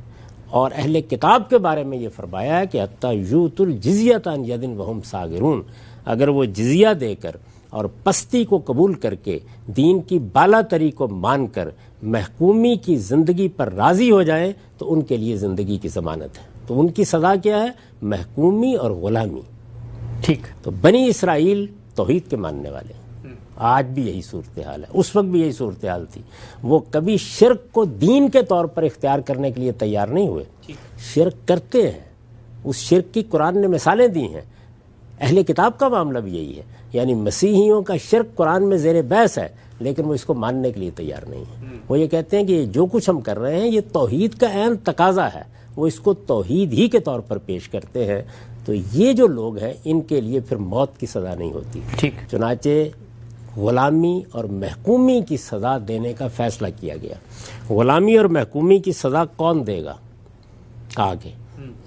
Speaker 2: اور اہل کتاب کے بارے میں یہ فرمایا ہے کہ حتیٰ یؤتوا الجزیۃ عن ید وہم صاغرون، اگر وہ جزیہ دے کر اور پستی کو قبول کر کے دین کی بالا تری کو مان کر محکومی کی زندگی پر راضی ہو جائیں تو ان کے لیے زندگی کی ضمانت ہے۔ تو ان کی سزا کیا ہے؟ محکومی اور غلامی۔
Speaker 1: ٹھیک،
Speaker 2: تو بنی اسرائیل توحید کے ماننے والے ہیں، آج بھی یہی صورتحال ہے، اس وقت بھی یہی صورتحال تھی۔ وہ کبھی شرک کو دین کے طور پر اختیار کرنے کے لیے تیار نہیں ہوئے، شرک کرتے ہیں، اس شرک کی قرآن نے مثالیں دی ہیں۔ اہل کتاب کا معاملہ بھی یہی ہے، یعنی مسیحیوں کا شرک قرآن میں زیر بحث ہے لیکن وہ اس کو ماننے کے لیے تیار نہیں ہے۔ وہ یہ کہتے ہیں کہ جو کچھ ہم کر رہے ہیں یہ توحید کا عین تقاضا ہے، وہ اس کو توحید ہی کے طور پر پیش کرتے ہیں۔ تو یہ جو لوگ ہیں ان کے لیے پھر موت کی سزا نہیں ہوتی۔
Speaker 1: ٹھیک،
Speaker 2: چنانچہ غلامی اور محکومی کی سزا دینے کا فیصلہ کیا گیا۔ غلامی اور محکومی کی سزا کون دے گا؟ آگے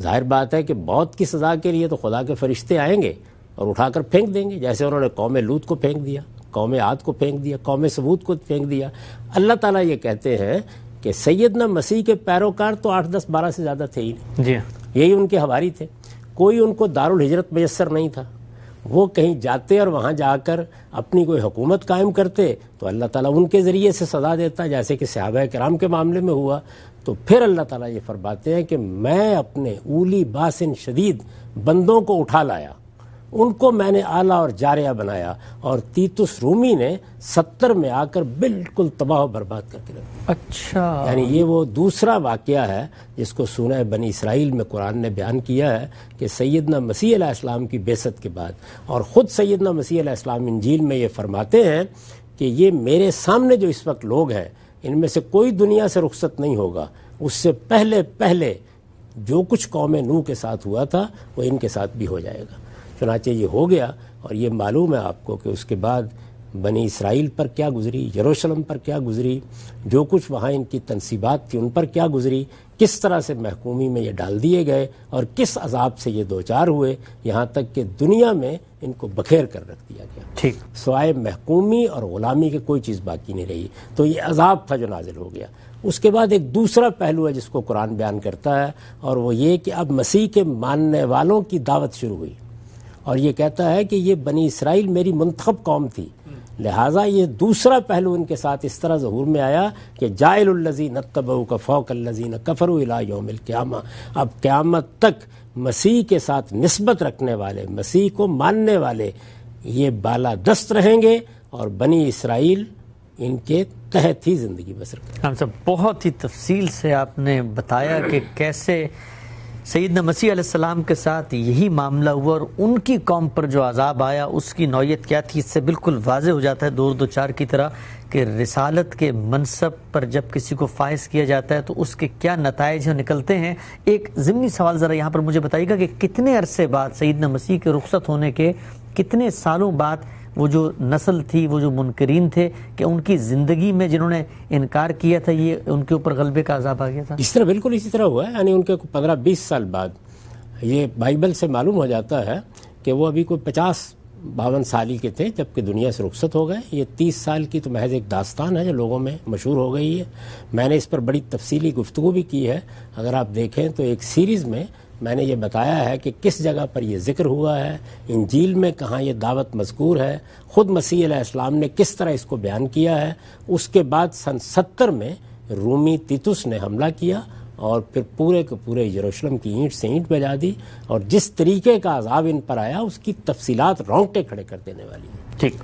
Speaker 2: ظاہر بات ہے کہ موت کی سزا کے لیے تو خدا کے فرشتے آئیں گے اور اٹھا کر پھینک دیں گے، جیسے انہوں نے قوم لوط کو پھینک دیا، قوم عاد کو پھینک دیا، قوم ثمود کو پھینک دیا۔ اللہ تعالیٰ یہ کہتے ہیں کہ سیدنا مسیح کے پیروکار تو 8 10 12 سے زیادہ تھے ہی نہیں،
Speaker 1: جی،
Speaker 2: یہی ان کے حواری تھے، کوئی ان کو دارالہجرت میسر نہیں تھا، وہ کہیں جاتے اور وہاں جا کر اپنی کوئی حکومت قائم کرتے تو اللہ تعالیٰ ان کے ذریعے سے سزا دیتا، جیسے کہ صحابہ کرام کے معاملے میں ہوا. تو پھر اللہ تعالیٰ یہ فرماتے ہیں کہ میں اپنے اولی باسن شدید بندوں کو اٹھا لایا، ان کو میں نے اعلیٰ اور جاریہ بنایا، اور تیتس رومی نے 70 میں آ کر بالکل تباہ و برباد کر کے رکھا.
Speaker 1: اچھا،
Speaker 2: یعنی یہ وہ دوسرا واقعہ ہے جس کو سورہ بنی اسرائیل میں قرآن نے بیان کیا ہے کہ سیدنا مسیح علیہ السلام کی بعثت کے بعد، اور خود سیدنا مسیح علیہ السلام انجیل میں یہ فرماتے ہیں کہ یہ میرے سامنے جو اس وقت لوگ ہیں ان میں سے کوئی دنیا سے رخصت نہیں ہوگا، اس سے پہلے جو کچھ قوم نوح کے ساتھ ہوا تھا وہ ان کے ساتھ بھی ہو جائے گا. چنانچہ یہ ہو گیا، اور یہ معلوم ہے آپ کو کہ اس کے بعد بنی اسرائیل پر کیا گزری، یروشلم پر کیا گزری، جو کچھ وہاں ان کی تنصیبات تھی ان پر کیا گزری، کس طرح سے محکومی میں یہ ڈال دیے گئے اور کس عذاب سے یہ دوچار ہوئے، یہاں تک کہ دنیا میں ان کو بکھیر کر رکھ دیا گیا.
Speaker 1: ٹھیک،
Speaker 2: سوائے محکومی اور غلامی کے کوئی چیز باقی نہیں رہی. تو یہ عذاب تھا جو نازل ہو گیا. اس کے بعد ایک دوسرا پہلو ہے جس کو قرآن بیان کرتا ہے، اور وہ یہ کہ اب مسیح کے ماننے والوں کی دعوت شروع ہوئی، اور یہ کہتا ہے کہ یہ بنی اسرائیل میری منتخب قوم تھی، لہٰذا یہ دوسرا پہلو ان کے ساتھ اس طرح ظہور میں آیا کہ جاعل الذین اتبعوک فوق الذین کفروا الی یوم القیامہ. اب قیامت تک مسیح کے ساتھ نسبت رکھنے والے، مسیح کو ماننے والے یہ بالا دست رہیں گے، اور بنی اسرائیل ان کے تحت ہی زندگی بسر کریں.
Speaker 1: ہم سب بہت ہی تفصیل سے آپ نے بتایا کہ کیسے سیدنا مسیح علیہ السلام کے ساتھ یہی معاملہ ہوا، اور ان کی قوم پر جو عذاب آیا اس کی نوعیت کیا تھی. اس سے بالکل واضح ہو جاتا ہے دور دو چار کی طرح کہ رسالت کے منصب پر جب کسی کو فائز کیا جاتا ہے تو اس کے کیا نتائج نکلتے ہیں. ایک ضمنی سوال ذرا یہاں پر مجھے بتائیے گا کہ کتنے عرصے بعد سیدنا مسیح کے رخصت ہونے کے کتنے سالوں بعد وہ جو نسل تھی، وہ جو منکرین تھے، کہ ان کی زندگی میں جنہوں نے انکار کیا تھا یہ ان کے اوپر غلبے کا عذاب آ گیا تھا؟
Speaker 2: اس طرح بالکل اسی طرح ہوا ہے. یعنی ان کے 15-20 سال بعد یہ بائبل سے معلوم ہو جاتا ہے کہ وہ ابھی کوئی 50-52 سال کے تھے جبکہ دنیا سے رخصت ہو گئے. یہ 30 سال کی تو محض ایک داستان ہے جو لوگوں میں مشہور ہو گئی ہے. میں نے اس پر بڑی تفصیلی گفتگو بھی کی ہے. اگر آپ دیکھیں تو ایک سیریز میں نے یہ بتایا ہے کہ کس جگہ پر یہ ذکر ہوا ہے، انجیل میں کہاں یہ دعوت مذکور ہے، خود مسیح علیہ السلام نے کس طرح اس کو بیان کیا ہے. اس کے بعد سن 70 میں رومی تیتس نے حملہ کیا اور پھر پورے کے پورے یروشلم کی اینٹ سے اینٹ بجا دی، اور جس طریقے کا عذاب ان پر آیا اس کی تفصیلات رونگٹے کھڑے کر دینے والی ہیں.
Speaker 1: ٹھیک،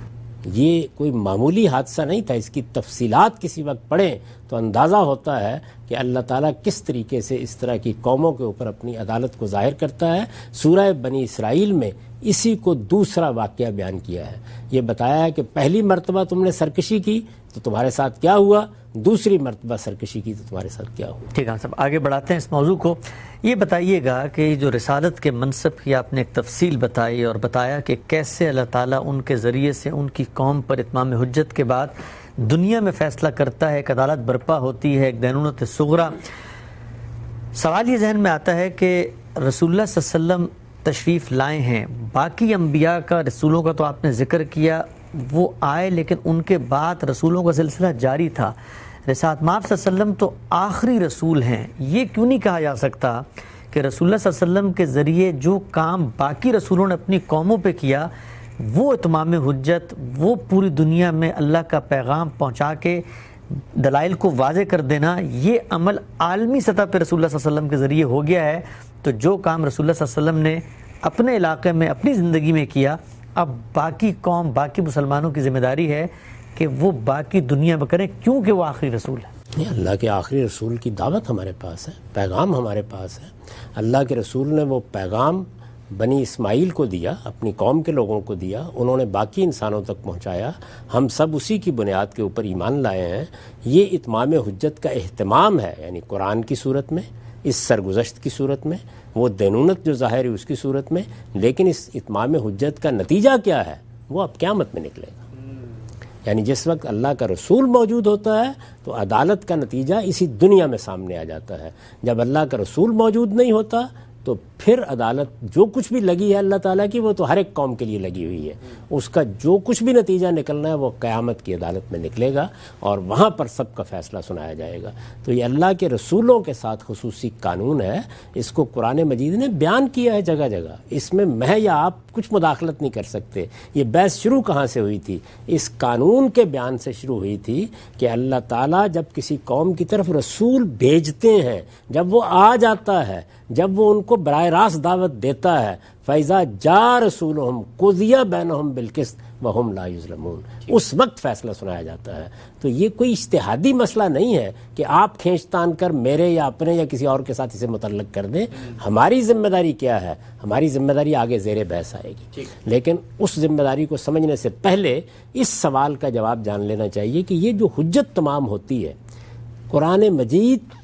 Speaker 2: یہ کوئی معمولی حادثہ نہیں تھا. اس کی تفصیلات کسی وقت پڑھیں تو اندازہ ہوتا ہے کہ اللہ تعالیٰ کس طریقے سے اس طرح کی قوموں کے اوپر اپنی عدالت کو ظاہر کرتا ہے. سورہ بنی اسرائیل میں اسی کو دوسرا واقعہ بیان کیا ہے. یہ بتایا ہے کہ پہلی مرتبہ تم نے سرکشی کی تو تمہارے ساتھ کیا ہوا، دوسری مرتبہ سرکشی کی تو تمہارے ساتھ کیا ہوا.
Speaker 1: ٹھیک ہے صاحب، آگے بڑھاتے ہیں اس موضوع کو. یہ بتائیے گا کہ جو رسالت کے منصب کی آپ نے ایک تفصیل بتائی اور بتایا کہ کیسے اللہ تعالیٰ ان کے ذریعے سے ان کی قوم پر اتمام حجت کے بعد دنیا میں فیصلہ کرتا ہے، ایک عدالت برپا ہوتی ہے، ایک دینونت صغریٰ. سوال یہ ذہن میں آتا ہے کہ رسول اللہ صلی اللہ علیہ وسلم تشریف لائے ہیں، باقی انبیاء کا، رسولوں کا تو آپ نے ذکر کیا، وہ آئے لیکن ان کے بعد رسولوں کا سلسلہ جاری تھا. رسالت مآب صلی اللہ علیہ وسلم تو آخری رسول ہیں. یہ کیوں نہیں کہا جا سکتا کہ رسول اللہ صلی اللہ علیہ وسلم کے ذریعے جو کام باقی رسولوں نے اپنی قوموں پہ کیا، وہ اتمام حجت، وہ پوری دنیا میں اللہ کا پیغام پہنچا کے دلائل کو واضح کر دینا، یہ عمل عالمی سطح پہ رسول اللہ صلی اللہ علیہ وسلم کے ذریعے ہو گیا ہے. تو جو کام رسول اللہ صلی اللہ علیہ وسلم نے اپنے علاقے میں اپنی زندگی میں کیا، اب باقی قوم، باقی مسلمانوں کی ذمہ داری ہے کہ وہ باقی دنیا میں کریں، کیونکہ وہ آخری رسول ہے.
Speaker 2: اللہ کے آخری رسول کی دعوت ہمارے پاس ہے، پیغام ہمارے پاس ہے. اللہ کے رسول نے وہ پیغام بنی اسماعیل کو دیا، اپنی قوم کے لوگوں کو دیا، انہوں نے باقی انسانوں تک پہنچایا. ہم سب اسی کی بنیاد کے اوپر ایمان لائے ہیں. یہ اتمام حجت کا اہتمام ہے، یعنی قرآن کی صورت میں، اس سرگزشت کی صورت میں، وہ دینونت جو ظاہر ہے اس کی صورت میں. لیکن اس اتمام حجت کا نتیجہ کیا ہے وہ اب قیامت میں نکلے گا. یعنی جس وقت اللہ کا رسول موجود ہوتا ہے تو عدالت کا نتیجہ اسی دنیا میں سامنے آ جاتا ہے. جب اللہ کا رسول موجود نہیں ہوتا تو پھر عدالت جو کچھ بھی لگی ہے اللہ تعالیٰ کی، وہ تو ہر ایک قوم کے لیے لگی ہوئی ہے. اس کا جو کچھ بھی نتیجہ نکلنا ہے وہ قیامت کی عدالت میں نکلے گا، اور وہاں پر سب کا فیصلہ سنایا جائے گا. تو یہ اللہ کے رسولوں کے ساتھ خصوصی قانون ہے. اس کو قرآن مجید نے بیان کیا ہے جگہ جگہ. اس میں میں یا آپ کچھ مداخلت نہیں کر سکتے. یہ بحث شروع کہاں سے ہوئی تھی؟ اس قانون کے بیان سے شروع ہوئی تھی کہ اللہ تعالیٰ جب کسی قوم کی طرف رسول بھیجتے ہیں، جب وہ آ جاتا ہے، جب وہ ان کو براہ راست دعوت دیتا ہے، فَإِذَا جَاءَ رَسُولُهُمْ قُضِيَ بَيْنَهُمْ بِالْقِسْطِ وَهُمْ لَا يُظْلَمُونَ، اس وقت فیصلہ سنایا جاتا ہے. تو یہ کوئی اجتہادی مسئلہ نہیں ہے کہ آپ کھینچ تان کر میرے یا اپنے یا کسی اور کے ساتھ اسے متعلق کر دیں. ہماری ذمہ داری کیا ہے؟ ہماری ذمہ داری آگے زیر بحث آئے گی، لیکن اس ذمہ داری کو سمجھنے سے پہلے اس سوال کا جواب جان لینا چاہیے کہ یہ جو حجت تمام ہوتی ہے، قرآن مجید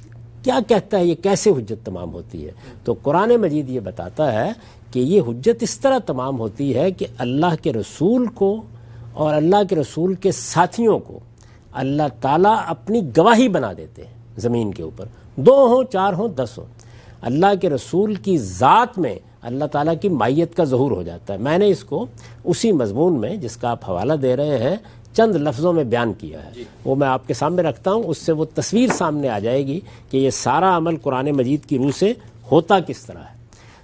Speaker 2: کیا کہتا ہے؟ یہ کیسے حجت تمام ہوتی ہے؟ تو قرآن مجید یہ بتاتا ہے کہ یہ حجت اس طرح تمام ہوتی ہے کہ اللہ کے رسول کو اور اللہ کے رسول کے ساتھیوں کو اللہ تعالیٰ اپنی گواہی بنا دیتے ہیں زمین کے اوپر، 2 ہوں 4 ہوں 10 ہوں. اللہ کے رسول کی ذات میں اللہ تعالیٰ کی مائیت کا ظہور ہو جاتا ہے. میں نے اس کو اسی مضمون میں جس کا آپ حوالہ دے رہے ہیں چند لفظوں میں بیان کیا ہے، وہ میں آپ کے سامنے رکھتا ہوں. اس سے وہ تصویر سامنے آ جائے گی کہ یہ سارا عمل قرآن مجید کی روح سے ہوتا کس طرح ہے.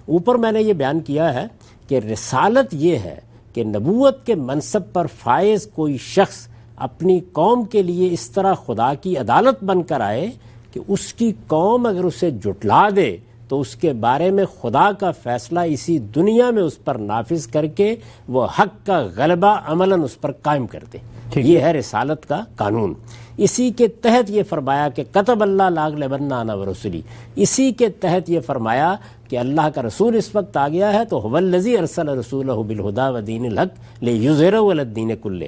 Speaker 2: اوپر میں نے یہ بیان کیا ہے کہ رسالت یہ ہے کہ نبوت کے منصب پر فائز کوئی شخص اپنی قوم کے لیے اس طرح خدا کی عدالت بن کر آئے کہ اس کی قوم اگر اسے جھٹلا دے تو اس کے بارے میں خدا کا فیصلہ اسی دنیا میں اس پر نافذ کر کے وہ حق کا غلبہ عملاً اس پر قائم کر دے. یہ ہے رسالت کا قانون. اسی کے تحت یہ فرمایا کہ کتب اللہ لاغلبن انا ورسلی، اسی کے تحت یہ فرمایا کہ اللہ کا رسول اس وقت آ گیا ہے تو هو الذی ارسل رسولہ بالہدی ودین الحق لیظہرہ علی الدین کلہ.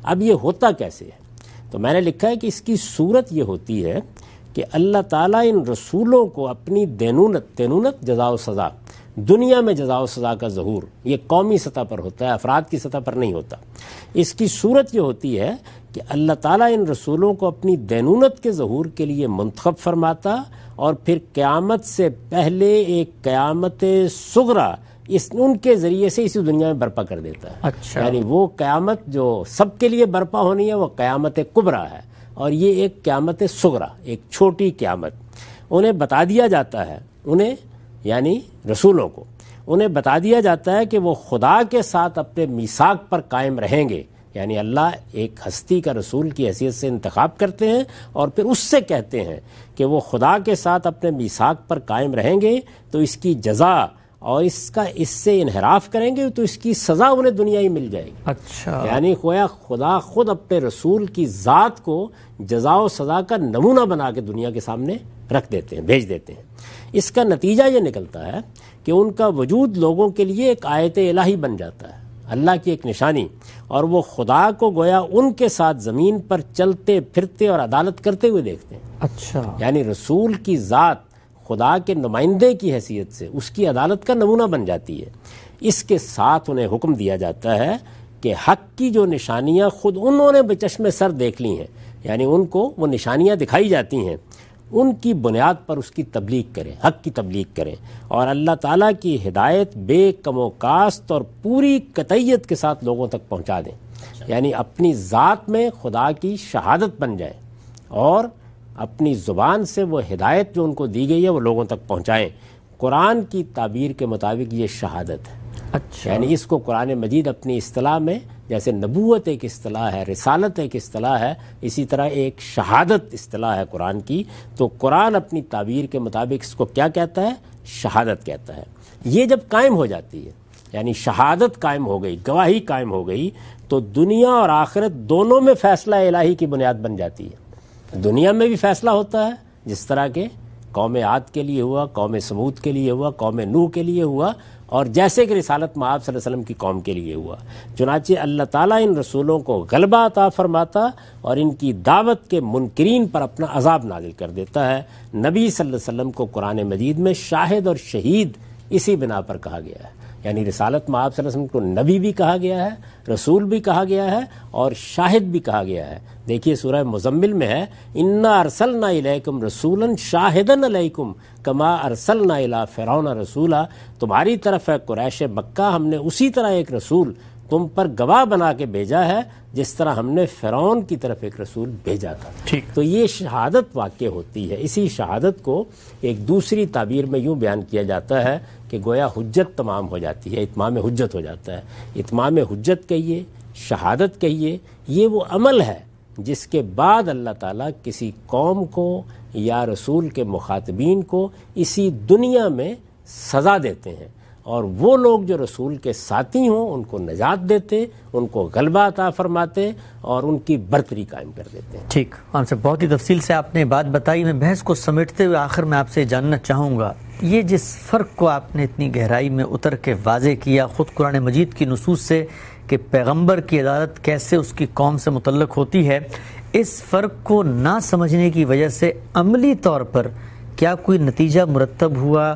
Speaker 2: اب یہ ہوتا کیسے ہے؟ تو میں نے لکھا ہے کہ اس کی صورت یہ ہوتی ہے کہ اللہ تعالیٰ ان رسولوں کو اپنی دینونت جزا و سزا، دنیا میں جزا و سزا کا ظہور یہ قومی سطح پر ہوتا ہے، افراد کی سطح پر نہیں ہوتا. اس کی صورت یہ ہوتی ہے کہ اللہ تعالیٰ ان رسولوں کو اپنی دینونت کے ظہور کے لیے منتخب فرماتا اور پھر قیامت سے پہلے ایک قیامت صغریٰ ان کے ذریعے سے اسی دنیا میں برپا کر دیتا ہے.
Speaker 1: اچھا.
Speaker 2: یعنی وہ قیامت جو سب کے لیے برپا ہونی ہے وہ قیامت کبریٰ ہے، اور یہ ایک قیامت صغریٰ، ایک چھوٹی قیامت. انہیں بتا دیا جاتا ہے، انہیں یعنی رسولوں کو انہیں بتا دیا جاتا ہے کہ وہ خدا کے ساتھ اپنے میثاق پر قائم رہیں گے. یعنی اللہ ایک ہستی کا رسول کی حیثیت سے انتخاب کرتے ہیں اور پھر اس سے کہتے ہیں کہ وہ خدا کے ساتھ اپنے میثاق پر قائم رہیں گے تو اس کی جزا اور اس سے انحراف کریں گے تو اس کی سزا انہیں دنیا ہی مل جائے گی.
Speaker 1: اچھا.
Speaker 2: یعنی خدا خود اپنے رسول کی ذات کو جزا و سزا کا نمونہ بنا کے دنیا کے سامنے رکھ دیتے ہیں، بھیج دیتے ہیں. اس کا نتیجہ یہ نکلتا ہے کہ ان کا وجود لوگوں کے لیے ایک آیت الہی بن جاتا ہے، اللہ کی ایک نشانی، اور وہ خدا کو گویا ان کے ساتھ زمین پر چلتے پھرتے اور عدالت کرتے ہوئے دیکھتے ہیں.
Speaker 1: اچھا.
Speaker 2: یعنی رسول کی ذات خدا کے نمائندے کی حیثیت سے اس کی عدالت کا نمونہ بن جاتی ہے. اس کے ساتھ انہیں حکم دیا جاتا ہے کہ حق کی جو نشانیاں خود انہوں نے بچشم سر دیکھ لی ہیں، یعنی ان کو وہ نشانیاں دکھائی جاتی ہیں، ان کی بنیاد پر اس کی تبلیغ کریں، حق کی تبلیغ کریں، اور اللہ تعالیٰ کی ہدایت بے کم و کاست اور پوری قطعیت کے ساتھ لوگوں تک پہنچا دیں. یعنی اپنی ذات میں خدا کی شہادت بن جائیں اور اپنی زبان سے وہ ہدایت جو ان کو دی گئی ہے وہ لوگوں تک پہنچائیں. قرآن کی تعبیر کے مطابق یہ شہادت ہے.
Speaker 1: اچھا.
Speaker 2: یعنی اس کو قرآن مجید اپنی اصطلاح میں، جیسے نبوت ایک اصطلاح ہے، رسالت ایک اصطلاح ہے، اسی طرح ایک شہادت اصطلاح ہے قرآن کی. تو قرآن اپنی تعبیر کے مطابق اس کو کیا کہتا ہے؟ شہادت کہتا ہے. یہ جب قائم ہو جاتی ہے، یعنی شہادت قائم ہو گئی، گواہی قائم ہو گئی، تو دنیا اور آخرت دونوں میں فیصلہ الہی کی بنیاد بن جاتی ہے. دنیا میں بھی فیصلہ ہوتا ہے جس طرح کہ قوم عاد کے لیے ہوا، قوم سمود کے لیے ہوا، قوم نوح کے لیے ہوا، اور جیسے کہ رسالت مآب صلی اللہ علیہ وسلم کی قوم کے لیے ہوا. چنانچہ اللہ تعالیٰ ان رسولوں کو غلبہ عطا فرماتا اور ان کی دعوت کے منکرین پر اپنا عذاب نازل کر دیتا ہے. نبی صلی اللہ علیہ وسلم کو قرآن مجید میں شاہد اور شہید اسی بنا پر کہا گیا ہے. یعنی رسالت مآب صلی اللہ علیہ وسلم کو نبی بھی کہا گیا ہے، رسول بھی کہا گیا ہے، اور شاہد بھی کہا گیا ہے. دیکھیے سورہ مزمل میں ہے، انا ارسلنا الیکم رسولا شاہدا علیکم کما ارسلنا الی فرعون رسولا. تمہاری طرف ہے قریش مکہ، ہم نے اسی طرح ایک رسول تم پر گواہ بنا کے بھیجا ہے جس طرح ہم نے فرعون کی طرف ایک رسول بھیجا تھا. تو یہ شہادت واقع ہوتی ہے. اسی شہادت کو ایک دوسری تعبیر میں یوں بیان کیا جاتا ہے کہ گویا حجت تمام ہو جاتی ہے، اتمام حجت ہو جاتا ہے. اتمام حجت کہیے، شہادت کہیے، یہ وہ عمل ہے جس کے بعد اللہ تعالیٰ کسی قوم کو یا رسول کے مخاطبین کو اسی دنیا میں سزا دیتے ہیں، اور وہ لوگ جو رسول کے ساتھی ہوں ان کو نجات دیتے، ان کو غلبہ عطا فرماتے اور ان کی برتری قائم کر دیتے ہیں.
Speaker 1: ٹھیک، ہم سے بہت ہی تفصیل سے آپ نے بات بتائی. میں بحث کو سمیٹتے ہوئے آخر میں آپ سے جاننا چاہوں گا، یہ جس فرق کو آپ نے اتنی گہرائی میں اتر کے واضح کیا خود قرآن مجید کی نصوص سے کہ پیغمبر کی عدالت کیسے اس کی قوم سے متعلق ہوتی ہے، اس فرق کو نہ سمجھنے کی وجہ سے عملی طور پر کیا کوئی نتیجہ مرتب ہوا؟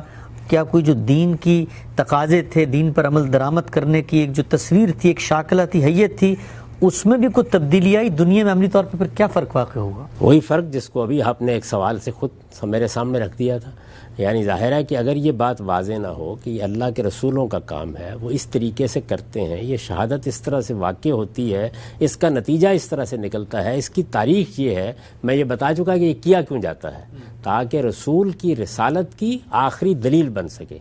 Speaker 1: کیا کوئی جو دین کی تقاضے تھے، دین پر عمل درآمد کرنے کی ایک جو تصویر تھی، ایک شاکلہ تھی، حیت تھی، اس میں بھی کوئی تبدیلی آئی دنیا میں عملی طور پر؟ پھر کیا فرق واقع ہوگا؟
Speaker 2: وہی فرق جس کو ابھی آپ نے ایک سوال سے خود میرے سامنے رکھ دیا تھا. یعنی ظاہر ہے کہ اگر یہ بات واضح نہ ہو کہ یہ اللہ کے رسولوں کا کام ہے، وہ اس طریقے سے کرتے ہیں، یہ شہادت اس طرح سے واقع ہوتی ہے، اس کا نتیجہ اس طرح سے نکلتا ہے، اس کی تاریخ یہ ہے، میں یہ بتا چکا کہ یہ کیا کیوں جاتا ہے، تاکہ رسول کی رسالت کی آخری دلیل بن سکے.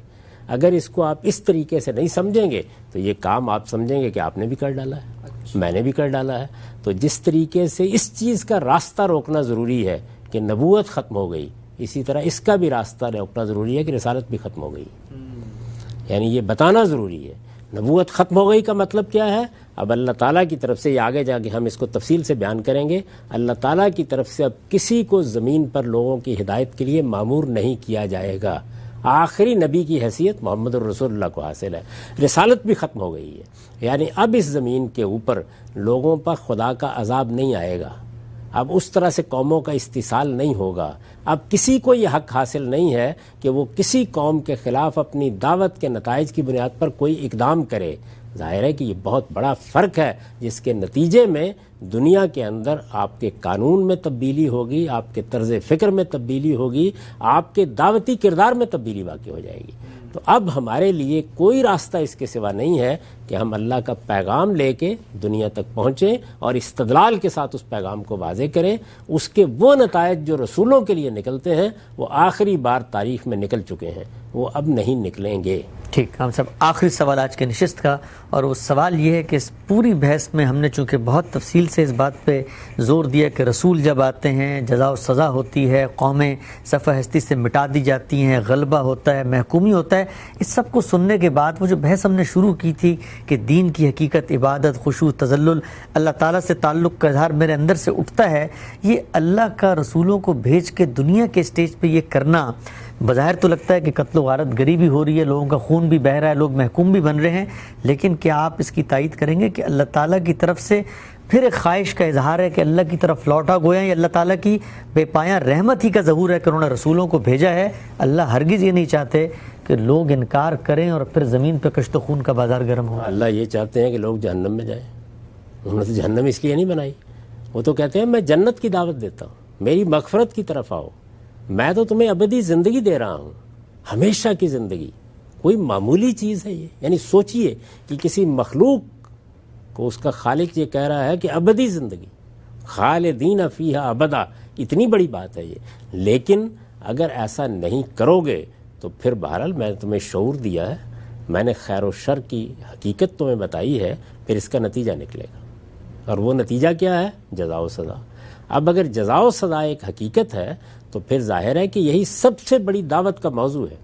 Speaker 2: اگر اس کو آپ اس طریقے سے نہیں سمجھیں گے تو یہ کام آپ سمجھیں گے کہ آپ نے بھی کر ڈالا ہے، میں نے بھی کر ڈالا ہے. تو جس طریقے سے اس چیز کا راستہ روکنا ضروری ہے کہ نبوت ختم ہو گئی، اسی طرح اس کا بھی راستہ روکنا ضروری ہے کہ رسالت بھی ختم ہو گئی. یعنی یہ بتانا ضروری ہے. نبوت ختم ہو گئی کا مطلب کیا ہے؟ اب اللہ تعالیٰ کی طرف سے، یہ آگے جا کے ہم اس کو تفصیل سے بیان کریں گے، اللہ تعالیٰ کی طرف سے اب کسی کو زمین پر لوگوں کی ہدایت کے لیے مامور نہیں کیا جائے گا. آخری نبی کی حیثیت محمد الرسول اللہ کو حاصل ہے. رسالت بھی ختم ہو گئی ہے. یعنی اب اس زمین کے اوپر لوگوں پر خدا کا عذاب نہیں آئے گا، اب اس طرح سے قوموں کا استحصال نہیں ہوگا. اب کسی کو یہ حق حاصل نہیں ہے کہ وہ کسی قوم کے خلاف اپنی دعوت کے نتائج کی بنیاد پر کوئی اقدام کرے. ظاہر ہے کہ یہ بہت بڑا فرق ہے جس کے نتیجے میں دنیا کے اندر آپ کے قانون میں تبدیلی ہوگی، آپ کے طرز فکر میں تبدیلی ہوگی، آپ کے دعوتی کردار میں تبدیلی واقع ہو جائے گی. تو اب ہمارے لیے کوئی راستہ اس کے سوا نہیں ہے کہ ہم اللہ کا پیغام لے کے دنیا تک پہنچیں اور استدلال کے ساتھ اس پیغام کو واضح کریں. اس کے وہ نتائج جو رسولوں کے لیے نکلتے ہیں وہ آخری بار تاریخ میں نکل چکے ہیں، وہ اب نہیں نکلیں گے.
Speaker 1: ٹھیک، ہم سب آخری سوال آج کے نشست کا، اور وہ سوال یہ ہے کہ اس پوری بحث میں ہم نے چونکہ بہت تفصیل سے اس بات پہ زور دیا کہ رسول جب آتے ہیں جزا و سزا ہوتی ہے، قومیں صفحہ ہستی سے مٹا دی جاتی ہیں، غلبہ ہوتا ہے، محکومی ہوتا ہے. اس سب کو سننے کے بعد وہ جو بحث ہم نے شروع کی تھی کہ دین کی حقیقت، عبادت، خشوع، تذلل، اللہ تعالیٰ سے تعلق کا اظہار میرے اندر سے اٹھتا ہے، یہ اللہ کا رسولوں کو بھیج کے دنیا کے اسٹیج پہ یہ کرنا بظاہر تو لگتا ہے کہ قتل و غارت گری بھی ہو رہی ہے، لوگوں کا خون بھی بہہ رہا ہے، لوگ محکوم بھی بن رہے ہیں، لیکن کیا آپ اس کی تائید کریں گے کہ اللہ تعالیٰ کی طرف سے پھر ایک خواہش کا اظہار ہے کہ اللہ کی طرف لوٹا گویا یہ اللہ تعالیٰ کی بے پایاں رحمت ہی کا ظہور ہے کہ انہوں نے رسولوں کو بھیجا ہے؟ اللہ ہرگز یہ نہیں چاہتے کہ لوگ انکار کریں اور پھر زمین پہ کشت و خون کا بازار گرم ہو.
Speaker 2: اللہ یہ چاہتے ہیں کہ لوگ جہنم میں جائیں. انہوں نے تو جہنم اس لیے نہیں بنائی. وہ تو کہتے ہیں میں جنت کی دعوت دیتا ہوں، میری مغفرت کی طرف آؤ، میں تو تمہیں ابدی زندگی دے رہا ہوں، ہمیشہ کی زندگی. کوئی معمولی چیز ہے یہ؟ یعنی سوچئے کہ کسی مخلوق کو اس کا خالق یہ کہہ رہا ہے کہ ابدی زندگی، خالدین فیہا ابدا، اتنی بڑی بات ہے یہ. لیکن اگر ایسا نہیں کرو گے تو پھر بہرحال میں نے تمہیں شعور دیا ہے، میں نے خیر و شر کی حقیقت تمہیں بتائی ہے، پھر اس کا نتیجہ نکلے گا. اور وہ نتیجہ کیا ہے؟ جزا و سزا. اب اگر جزا و سزا ایک حقیقت ہے تو پھر ظاہر ہے کہ یہی سب سے بڑی دعوت کا موضوع ہے.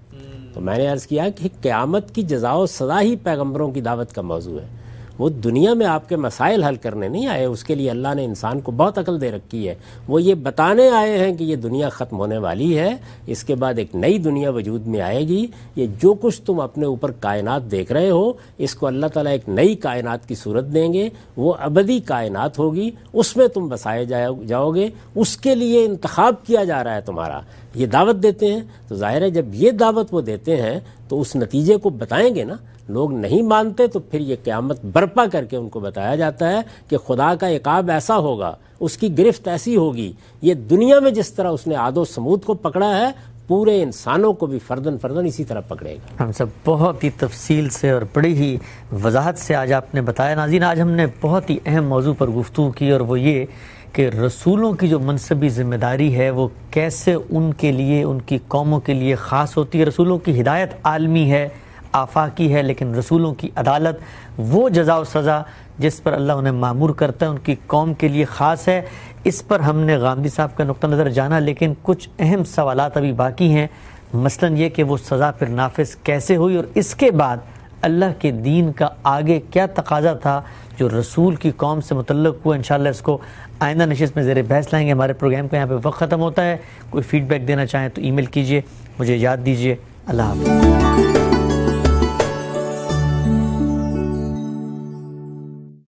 Speaker 2: تو میں نے عرض کیا کہ قیامت کی جزا و سزا ہی پیغمبروں کی دعوت کا موضوع ہے. وہ دنیا میں آپ کے مسائل حل کرنے نہیں آئے، اس کے لیے اللہ نے انسان کو بہت عقل دے رکھی ہے. وہ یہ بتانے آئے ہیں کہ یہ دنیا ختم ہونے والی ہے، اس کے بعد ایک نئی دنیا وجود میں آئے گی. یہ جو کچھ تم اپنے اوپر کائنات دیکھ رہے ہو، اس کو اللہ تعالیٰ ایک نئی کائنات کی صورت دیں گے، وہ ابدی کائنات ہوگی، اس میں تم بسائے جاؤ گے. اس کے لیے انتخاب کیا جا رہا ہے تمہارا، یہ دعوت دیتے ہیں. تو ظاہر ہے جب یہ دعوت وہ دیتے ہیں تو اس نتیجے کو بتائیں گے نا. لوگ نہیں مانتے تو پھر یہ قیامت برپا کر کے ان کو بتایا جاتا ہے کہ خدا کا عقاب ایسا ہوگا، اس کی گرفت ایسی ہوگی. یہ دنیا میں جس طرح اس نے عاد و سمود کو پکڑا ہے، پورے انسانوں کو بھی فردن فردن اسی طرح پکڑے گا۔
Speaker 1: ہم سب بہت ہی تفصیل سے اور بڑی ہی وضاحت سے آج آپ نے بتایا۔ ناظرین، آج ہم نے بہت ہی اہم موضوع پر گفتگو کی، اور وہ یہ کہ رسولوں کی جو منصبی ذمہ داری ہے وہ کیسے ان کے لیے، ان کی قوموں کے لیے خاص ہوتی ہے۔ رسولوں کی ہدایت عالمی ہے، آفاقی ہے، لیکن رسولوں کی عدالت، وہ جزا و سزا جس پر اللہ انہیں مامور کرتا ہے، ان کی قوم کے لیے خاص ہے۔ اس پر ہم نے غامدی صاحب کا نقطہ نظر جانا، لیکن کچھ اہم سوالات ابھی باقی ہیں، مثلا یہ کہ وہ سزا پھر نافذ کیسے ہوئی، اور اس کے بعد اللہ کے دین کا آگے کیا تقاضا تھا جو رسول کی قوم سے متعلق ہوا۔ انشاءاللہ اس کو آئندہ نشست میں زیر بحث لائیں گے۔ ہمارے پروگرام کا یہاں پہ وقت ختم ہوتا ہے۔ کوئی فیڈ بیک دینا چاہیں تو ای میل کیجئے، مجھے یاد دیجئے۔ اللہ حافظ۔